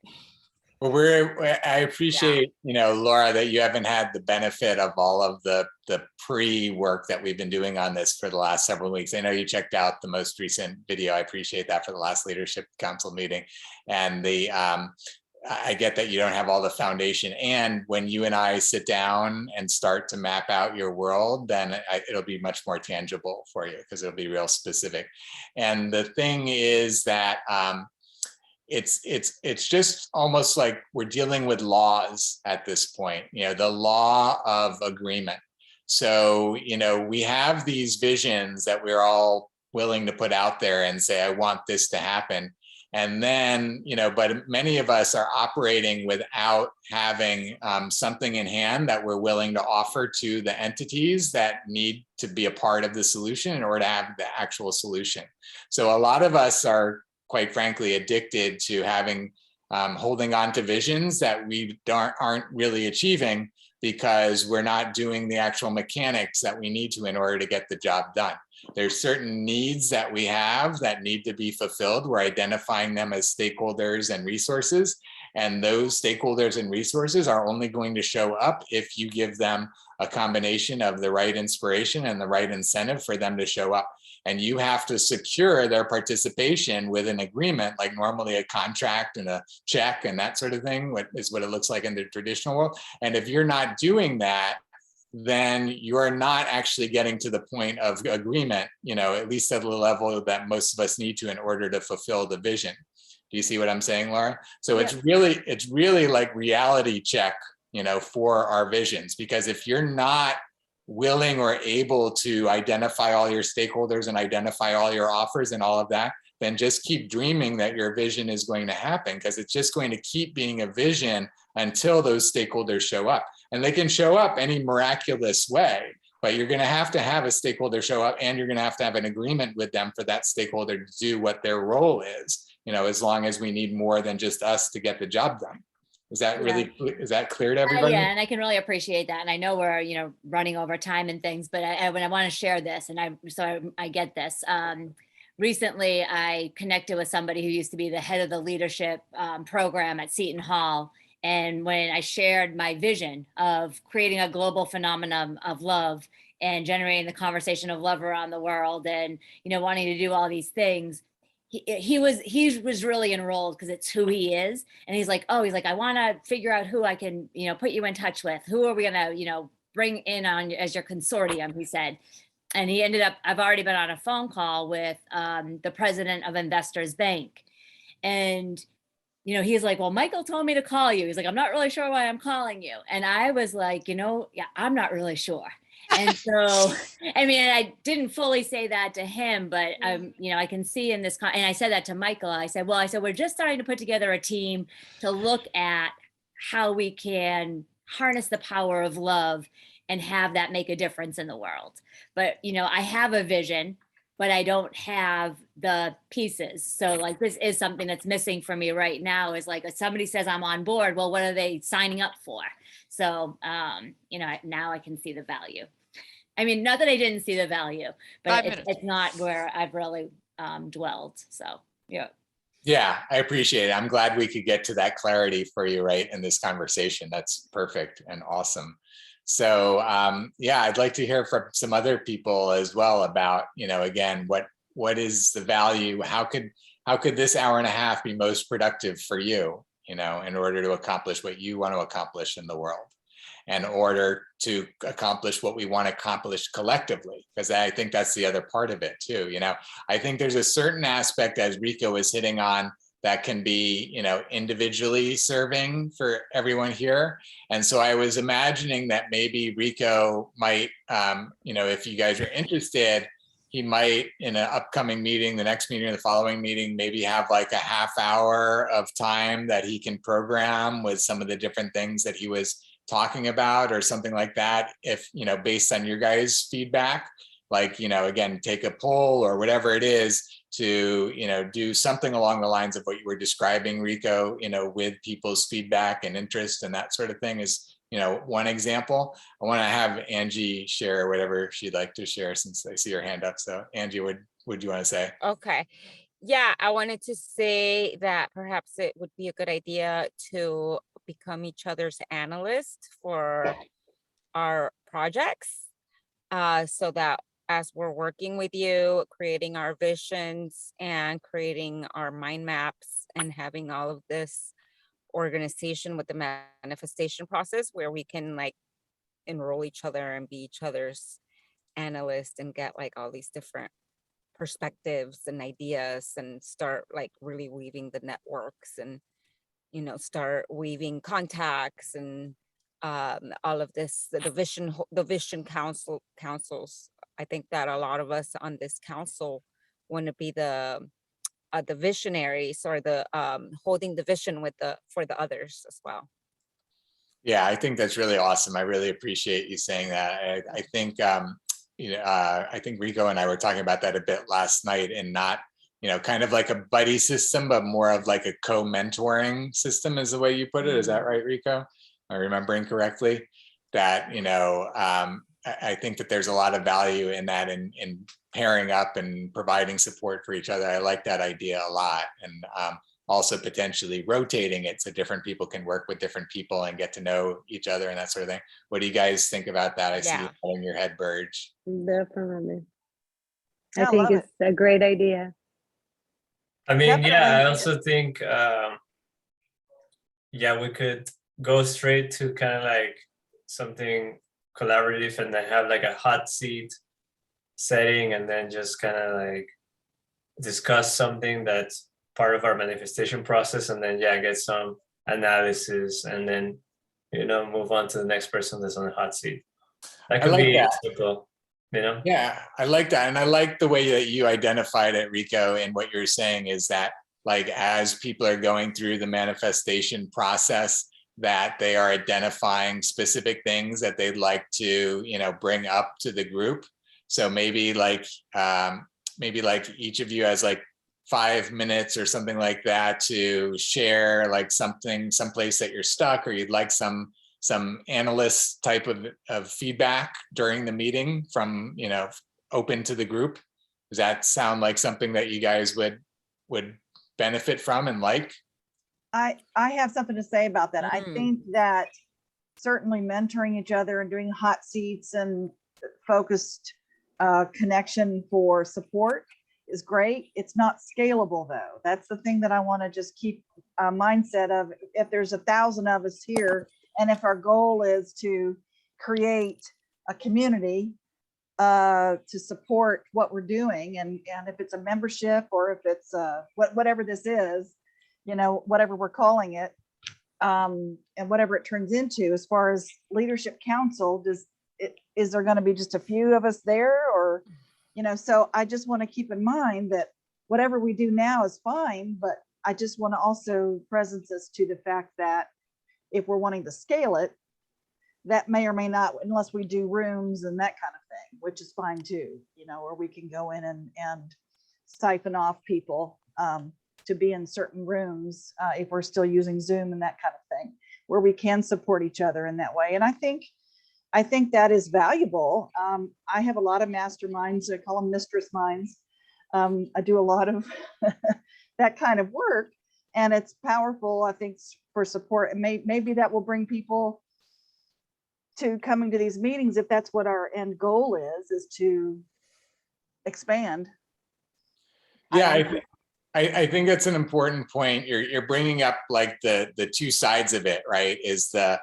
Well, I appreciate, you know, Laura, that you haven't had the benefit of all of the pre-work that we've been doing on this for the last several weeks. I know you checked out the most recent video. I appreciate that, for the last Leadership Council meeting. And I get that you don't have all the foundation. And when you and I sit down and start to map out your world, then it'll be much more tangible for you, because it'll be real specific. And the thing is that, it's just almost like we're dealing with laws at this point, you know, the law of agreement. So, you know, we have these visions that we're all willing to put out there and say, I want this to happen. And then, you know, but many of us are operating without having something in hand that we're willing to offer to the entities that need to be a part of the solution in order to have the actual solution. So a lot of us are, quite frankly, addicted to having, holding on to visions that we aren't really achieving, because we're not doing the actual mechanics that we need to in order to get the job done. There's certain needs that we have that need to be fulfilled. We're identifying them as stakeholders and resources. And those stakeholders and resources are only going to show up if you give them a combination of the right inspiration and the right incentive for them to show up. And you have to secure their participation with an agreement, like normally a contract and a check and that sort of thing, is what it looks like in the traditional world. And if you're not doing that, then you're not actually getting to the point of agreement, you know, at least at the level that most of us need to in order to fulfill the vision. Do you see what I'm saying, Laura? So yeah. It's really like reality check, you know, for our visions, because if you're not willing or able to identify all your stakeholders and identify all your offers and all of that, then just keep dreaming that your vision is going to happen, because it's just going to keep being a vision until those stakeholders show up. And they can show up any miraculous way, but you're going to have a stakeholder show up, and you're going to have an agreement with them for that stakeholder to do what their role is, you know, as long as we need more than just us to get the job done. Is that really, is that clear to everybody? Yeah, and I can really appreciate that. And I know we're, you know, running over time and things, but when I want to share this, and I get this. Recently, I connected with somebody who used to be the head of the leadership program at Seton Hall. And when I shared my vision of creating a global phenomenon of love and generating the conversation of love around the world, and, you know, wanting to do all these things, he was really enrolled, because it's who he is. And he's like, I want to figure out who I can, you know, put you in touch with. Who are we going to, you know, bring in on as your consortium, he said. And he ended up, I've already been on a phone call with the president of Investors Bank. And, you know, he's like, well, Michael told me to call you. He's like, I'm not really sure why I'm calling you. And I was like, you know, yeah, I'm not really sure. And so, I mean, I didn't fully say that to him, but you know, I can see in this, and I said that to Michael. I said, we're just starting to put together a team to look at how we can harness the power of love and have that make a difference in the world. But, you know, I have a vision, but I don't have the pieces. So like, this is something that's missing for me right now, is like, if somebody says I'm on board, well, what are they signing up for? So, you know, now I can see the value. I mean, not that I didn't see the value, but it's not where I've really dwelled. So, yeah. Yeah, I appreciate it. I'm glad we could get to that clarity for you, right, in this conversation. That's perfect and awesome. So yeah, I'd like to hear from some other people as well about, you know, again, what is the value? How could this hour and a half be most productive for you, you know, in order to accomplish what you want to accomplish in the world, in order to accomplish what we want to accomplish collectively? Because I think that's the other part of it too. You know, I think there's a certain aspect, as Rico was hitting on, that can be, you know, individually serving for everyone here. And so I was imagining that maybe Rico might, you know, if you guys are interested, he might, in an upcoming meeting, the next meeting or the following meeting, maybe have like a half hour of time that he can program with some of the different things that he was talking about or something like that. If, you know, based on your guys' feedback, like, you know, again, take a poll or whatever it is to, you know, do something along the lines of what you were describing, Rico, you know, with people's feedback and interest and that sort of thing is, you know, one example. I want to have Angie share whatever she'd like to share, since I see her hand up. So Angie, what would you want to say? Okay. Yeah, I wanted to say that perhaps it would be a good idea to become each other's analyst for our projects, so that as we're working with you, creating our visions and creating our mind maps and having all of this organization with the manifestation process, where we can like enroll each other and be each other's analyst and get like all these different perspectives and ideas and start like really weaving the networks and, you know, start weaving contacts and all of this, the vision councils. I think that a lot of us on this council want to be the visionaries, or the holding the vision with for the others as well. Yeah, I think that's really awesome. I really appreciate you saying that. I think, you know, I think Rico and I were talking about that a bit last night, and not, you know, kind of like a buddy system, but more of like a co-mentoring system is the way you put it. Is that right, Rico? Am I remembering correctly? That, you know, I think that there's a lot of value in that, in pairing up and providing support for each other. I like that idea a lot. And also potentially rotating it so different people can work with different people and get to know each other and that sort of thing. What do you guys think about that? I see you holding your head, Burge. Definitely. I I think love it's a great idea. I mean, Definitely. yeah, I also think, yeah, we could go straight to kind of like something collaborative and then have like a hot seat setting, and then just kind of like discuss something that's part of our manifestation process, and then yeah, get some analysis, and then, you know, move on to the next person that's on the hot seat. That could be typical, you know? Yeah, I like that. And I like the way that you identified it, Rico, and what you're saying is that, like, as people are going through the manifestation process, that they are identifying specific things that they'd like to, you know, bring up to the group. So maybe like each of you has like 5 minutes or something like that to share like something, someplace that you're stuck, or you'd like some analyst type of feedback during the meeting from, you know, open to the group. Does that sound like something that you guys would benefit from and like? I have something to say about that. I think that certainly mentoring each other and doing hot seats and focused connection for support is great. It's not scalable though. That's the thing that I want to just keep a mindset of. If there's 1,000 of us here, and if our goal is to create a community to support what we're doing, and if it's a membership, or if it's whatever this is, you know, whatever we're calling it, and whatever it turns into, as far as leadership council, is there going to be just a few of us there, or, you know? So I just want to keep in mind that whatever we do now is fine, but I just want to also presence us to the fact that if we're wanting to scale it, that may or may not, unless we do rooms and that kind of thing, which is fine too, you know, or we can go in and siphon off people to be in certain rooms if we're still using Zoom and that kind of thing, where we can support each other in that way. And I think that is valuable. I have a lot of masterminds, I call them mistress minds. I do a lot of that kind of work, and it's powerful, I think, for support. And maybe that will bring people to coming to these meetings if that's what our end goal is to expand. Yeah, I think that's an important point. You're bringing up like the two sides of it, right? Is the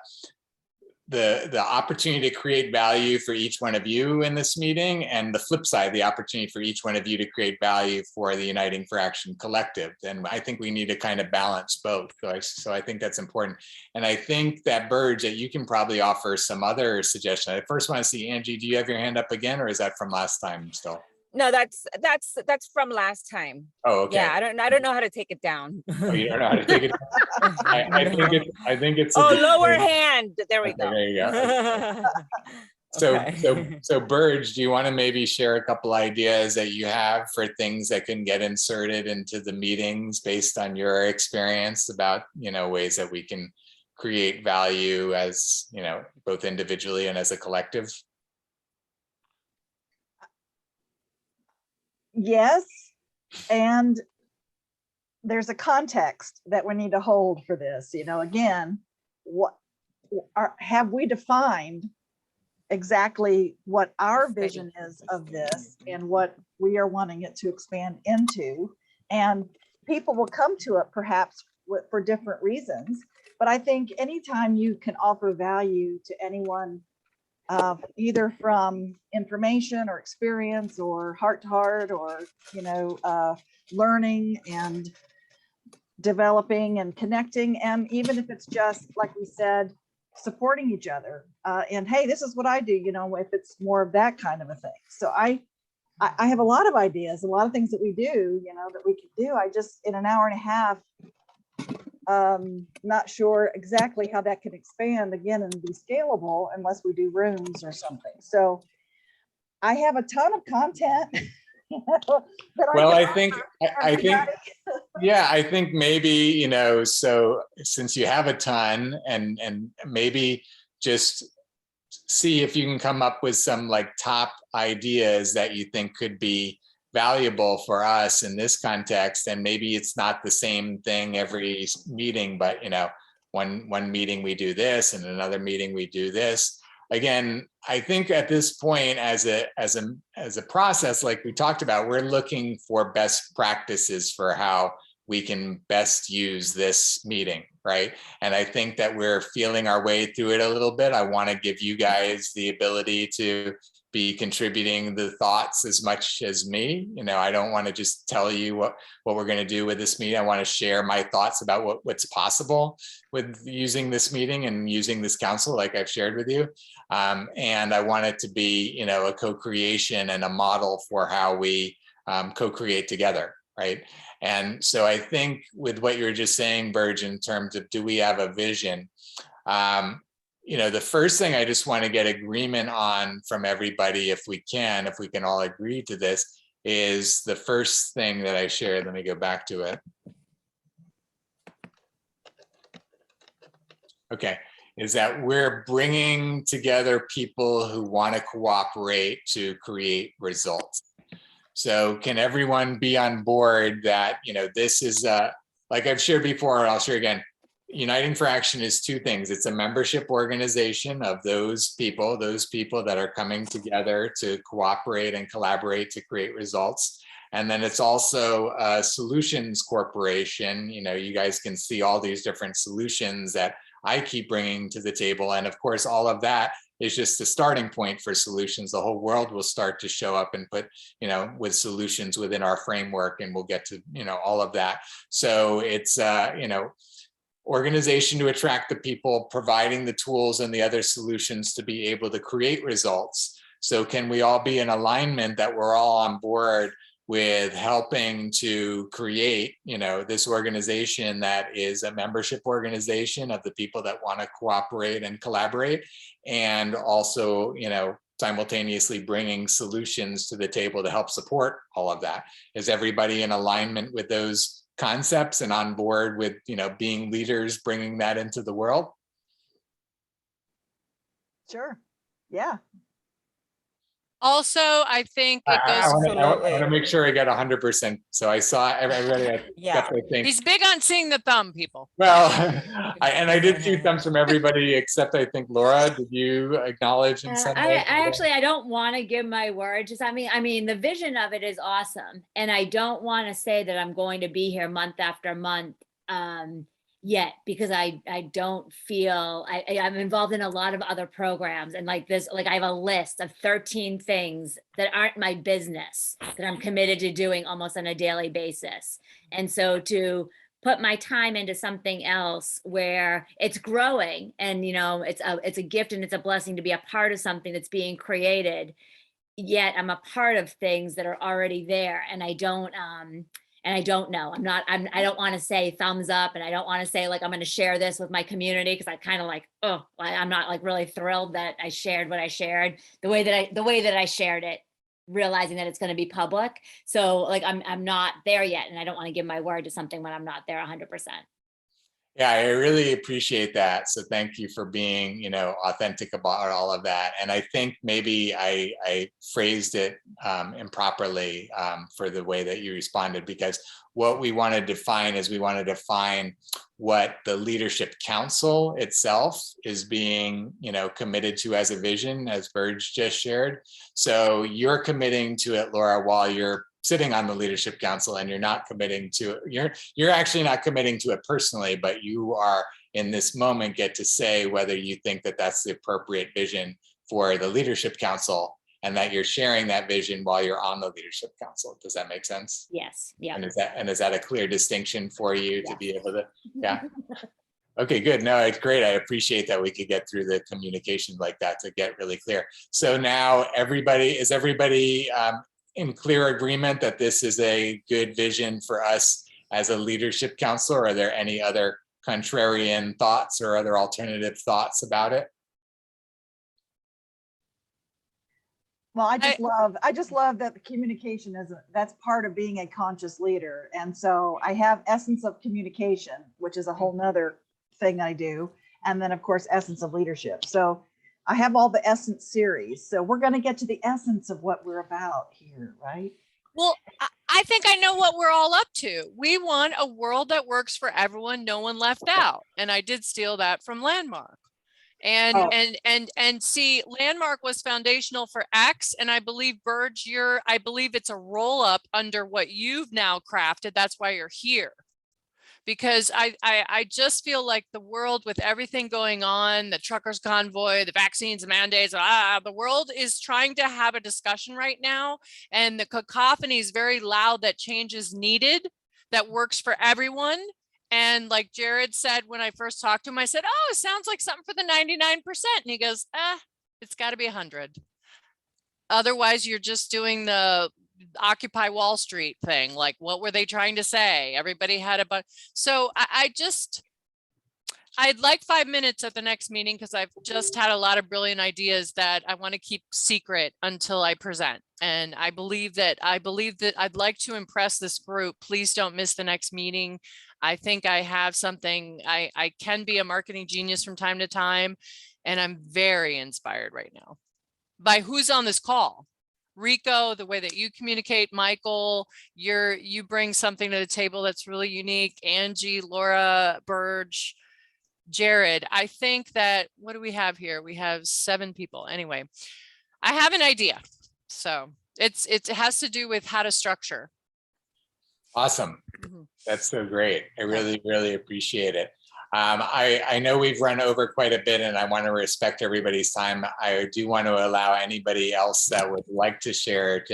opportunity to create value for each one of you in this meeting, and the flip side, the opportunity for each one of you to create value for the Uniting for Action collective. And I think we need to kind of balance both. So I think that's important. And I think that, Burge, that you can probably offer some other suggestions. I first want to see, Angie, do you have your hand up again, or is that from last time still? No, that's from last time. Oh, okay. Yeah, I don't know how to take it down. Oh, you don't know how to take it down? I think it's a lower hand. There we okay, go. there you go. Okay. So Burge, do you want to maybe share a couple ideas that you have for things that can get inserted into the meetings based on your experience about, you know, ways that we can create value as, you know, both individually and as a collective? Yes, and there's a context that we need to hold for this. You know, again, have we defined exactly what our vision is of this and what we are wanting it to expand into? And people will come to it perhaps for different reasons, but I think anytime you can offer value to anyone, either from information or experience or heart to heart, or, you know, learning and developing and connecting, and even if it's just, like we said, supporting each other, and hey, this is what I do, you know, if it's more of that kind of a thing. So I have a lot of ideas, a lot of things that we do, you know, that we could do. I just, in an hour and a half, not sure exactly how that can expand again and be scalable unless we do rooms or something. So I have a ton of content. Well, I think, yeah, I think maybe, you know, so since you have a ton, and maybe just see if you can come up with some like top ideas that you think could be valuable for us in this context. And maybe it's not the same thing every meeting, but, you know, one meeting we do this and another meeting we do this. Again, I think at this point, as a process, like we talked about, we're looking for best practices for how we can best use this meeting, right? And I think that we're feeling our way through it a little bit. I want to give you guys the ability to be contributing the thoughts as much as me. You know, I don't want to just tell you what we're going to do with this meeting. I want to share my thoughts about what's possible with using this meeting and using this council, like I've shared with you. And I want it to be, you know, a co-creation and a model for how we co-create together, right? And so I think with what you were just saying, Burge, in terms of, do we have a vision? You know, the first thing I just want to get agreement on from everybody, if we can all agree to this, is the first thing that I shared. Let me go back to it. Okay, is that we're bringing together people who want to cooperate to create results. So can everyone be on board that, you know, this is like I've shared before, and I'll share again, Uniting for Action is two things. It's a membership organization of those people that are coming together to cooperate and collaborate to create results. And then it's also a solutions corporation. You know, you guys can see all these different solutions that I keep bringing to the table. And of course, all of that is just the starting point for solutions. The whole world will start to show up and put, you know, with solutions within our framework, and we'll get to, you know, all of that. So it's, you know, organization to attract the people, providing the tools and the other solutions to be able to create results. So can we all be in alignment that we're all on board with helping to create, this organization that is a membership organization of the people that want to cooperate and collaborate, and also, simultaneously bringing solutions to the table to help support all of that. Is everybody in alignment with those concepts and on board with, being leaders, bringing that into the world? Sure. Yeah. Also, I think it I goes. want to make sure I get 100%. So I saw everybody. Yeah. Think. He's big on seeing the thumb, people. Well, I did see thumbs from everybody except I think Laura. Did you acknowledge in some way? I don't want to give my word. Just I mean, the vision of it is awesome, and I don't want to say that I'm going to be here month after month yet, because I don't feel I'm involved in a lot of other programs, and like I have a list of 13 things that aren't my business that I'm committed to doing almost on a daily basis. And so to put my time into something else where it's growing, and it's a gift and it's a blessing to be a part of something that's being created, yet I'm a part of things that are already there, and I don't know. I don't want to say thumbs up, and I don't want to say like I'm going to share this with my community, because I kind of like, I'm not like really thrilled that I shared what I shared the way that I shared it, realizing that it's going to be public. So like I'm not there yet, and I don't want to give my word to something when I'm not there 100%. Yeah, I really appreciate that. So thank you for being, authentic about all of that. And I think maybe I phrased it improperly for the way that you responded, because what we want to define is we want to define what the Leadership Council itself is being, committed to as a vision, as Burge just shared. So you're committing to it, Laura, while you're sitting on the Leadership Council, and you're not committing to it. You're actually not committing to it personally, but you are in this moment get to say whether you think that that's the appropriate vision for the Leadership Council, and that you're sharing that vision while you're on the Leadership Council. Does that make sense? Yes. Yeah. And is that a clear distinction for you to be able to? Yeah. Okay, good. No, it's great. I appreciate that we could get through the communication like that to get really clear. So now is everybody in clear agreement that this is a good vision for us as a Leadership Council? Or are there any other contrarian thoughts or other alternative thoughts about it? Well, I just love that the communication that's part of being a conscious leader. And so I have essence of communication, which is a whole nother thing I do. And then of course, essence of leadership. So I have all the essence series. So we're going to get to the essence of what we're about here, right? Well, I think I know what we're all up to. We want a world that works for everyone, no one left out. And I did steal that from Landmark. And see, Landmark was foundational for X, and I believe Burge, I believe it's a roll up under what you've now crafted. That's why you're here. Because I just feel like the world, with everything going on, the truckers convoy, the vaccines, the mandates, the world is trying to have a discussion right now. And the cacophony is very loud that change is needed, that works for everyone. And like Jared said, when I first talked to him, I said, oh, it sounds like something for the 99%. And he goes, it's got to be 100. Otherwise, you're just doing the Occupy Wall Street thing. Like, what were they trying to say? Everybody had a bunch. So I'd like 5 minutes at the next meeting, because I've just had a lot of brilliant ideas that I want to keep secret until I present. And I believe that I'd like to impress this group. Please don't miss the next meeting. I think I have something. I can be a marketing genius from time to time, and I'm very inspired right now by who's on this call. Rico, the way that you communicate, Michael, you bring something to the table that's really unique. Angie, Laura, Burge, Jared. I think that, what do we have here? We have 7 people. Anyway, I have an idea. So it has to do with how to structure. Awesome. That's so great. I really, really appreciate it. I know we've run over quite a bit, and I want to respect everybody's time. I do want to allow anybody else that would like to share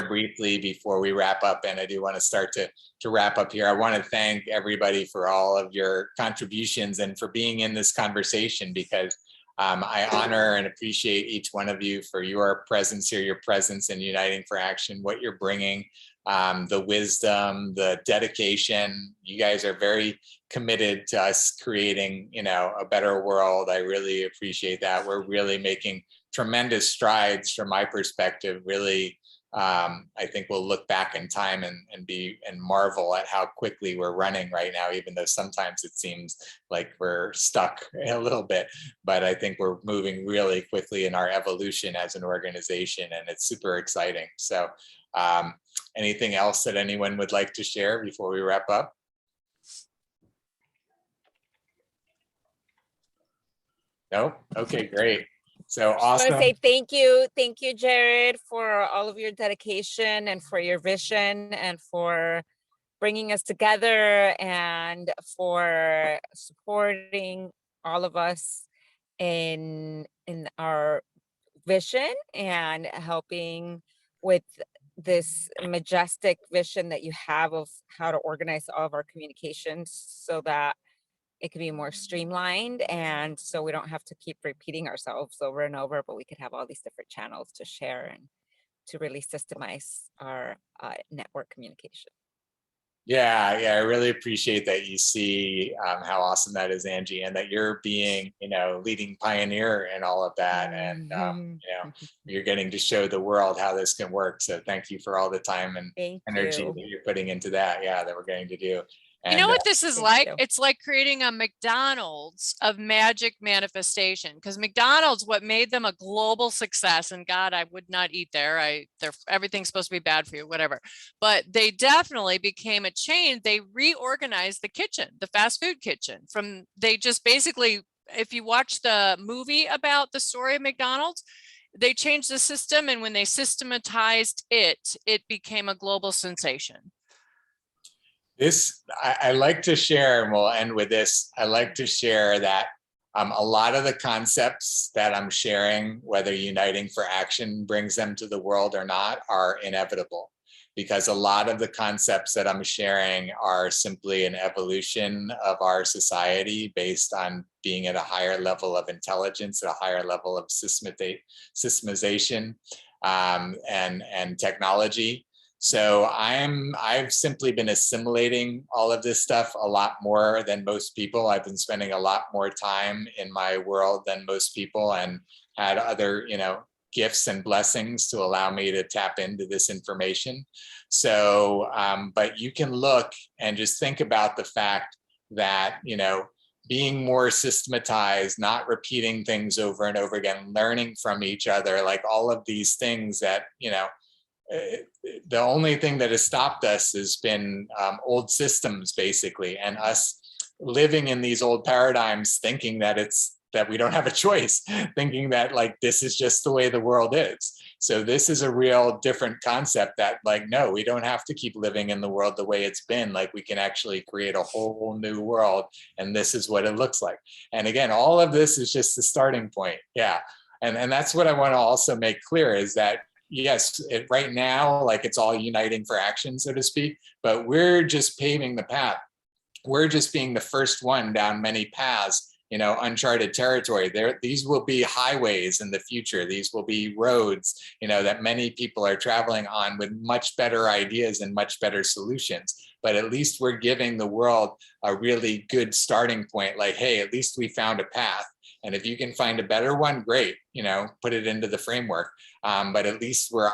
briefly before we wrap up. And I do want to start to wrap up here. I want to thank everybody for all of your contributions and for being in this conversation, because I honor and appreciate each one of you for your presence here, your presence in Uniting for Action, what you're bringing the wisdom, the dedication. You guys are very committed to us creating, you know, a better world. I really appreciate that. We're really making tremendous strides from my perspective. Really, I think we'll look back in time and marvel at how quickly we're running right now, even though sometimes it seems like we're stuck a little bit. But I think we're moving really quickly in our evolution as an organization, and it's super exciting. So anything else that anyone would like to share before we wrap up? No? Okay, great. So I want to awesome. say thank you, Jared, for all of your dedication and for your vision and for bringing us together and for supporting all of us in our vision and helping with this majestic vision that you have of how to organize all of our communications so that it can be more streamlined, and so we don't have to keep repeating ourselves over and over, but we could have all these different channels to share and to really systemize our network communication. Yeah, I really appreciate that you see how awesome that is, Angie, and that you're being, you know, leading pioneer in all of that, and you know, you're getting to show the world how this can work. So thank you for all the time and energy that you're putting into that. Yeah, that we're getting to do. You know what this is like? you. It's like creating a McDonald's of magic manifestation, because McDonald's, what made them a global success, and God, I would not eat there. Everything's supposed to be bad for you, whatever. But they definitely became a chain. They reorganized the kitchen, the fast food kitchen. They just basically, if you watch the movie about the story of McDonald's, they changed the system, and when they systematized it, it became a global sensation. I like to share, and we'll end with this. I like to share that a lot of the concepts that I'm sharing, whether Uniting for Action brings them to the world or not, are inevitable, because a lot of the concepts that I'm sharing are simply an evolution of our society based on being at a higher level of intelligence, at a higher level of systemization and technology. So I've simply been assimilating all of this stuff a lot more than most people. I've been spending a lot more time in my world than most people, and had other, you know, gifts and blessings to allow me to tap into this information. So, but you can look and just think about the fact that, you know, being more systematized, not repeating things over and over again, learning from each other, like all of these things that, you know, the only thing that has stopped us has been old systems, basically, and us living in these old paradigms, thinking that we don't have a choice, thinking that like this is just the way the world is. So this is a real different concept that, like, no, we don't have to keep living in the world the way it's been. Like, we can actually create a whole new world, and this is what it looks like. And again, all of this is just the starting point. Yeah. And that's what I want to also make clear, is that yes, right now, like, it's all uniting for action, so to speak, but we're just paving the path. We're just being the first one down many paths, you know, uncharted territory. These will be highways in the future. These will be roads, you know, that many people are traveling on with much better ideas and much better solutions. But at least we're giving the world a really good starting point. Like, hey, at least we found a path. And if you can find a better one, great, you know, put it into the framework. But at least we're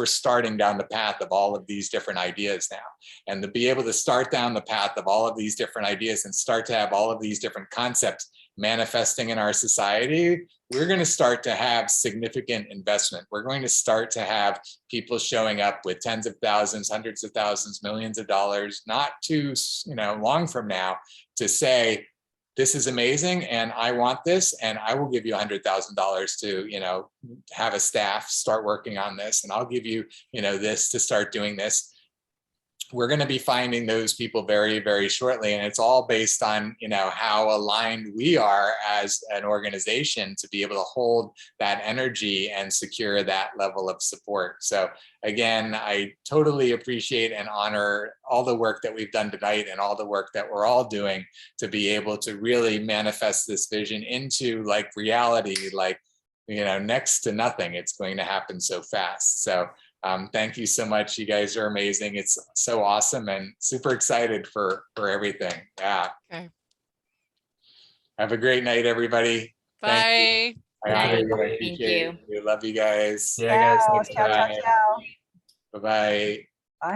starting down the path of all of these different ideas now. And to be able to start down the path of all of these different ideas and start to have all of these different concepts manifesting in our society, we're going to start to have significant investment. We're going to start to have people showing up with tens of thousands, hundreds of thousands, millions of dollars, not too, you know, long from now, to say, this is amazing, and I want this, and I will give you $100,000 to, you know, have a staff start working on this, and I'll give you, you know, this to start doing this. We're going to be finding those people very, very shortly, and it's all based on, you know, how aligned we are as an organization to be able to hold that energy and secure that level of support. So again, I totally appreciate and honor all the work that we've done tonight and all the work that we're all doing to be able to really manifest this vision into like reality, like, you know, next to nothing. It's going to happen so fast. So Thank you so much. You guys are amazing. It's so awesome and super excited for everything. Yeah. Okay. Have a great night, everybody. Thank you. Bye. I Night. really Thank appreciate you. it. Love you guys. Yeah, guys. Ciao, Thanks for ciao, ciao, having me. ciao. Bye-bye.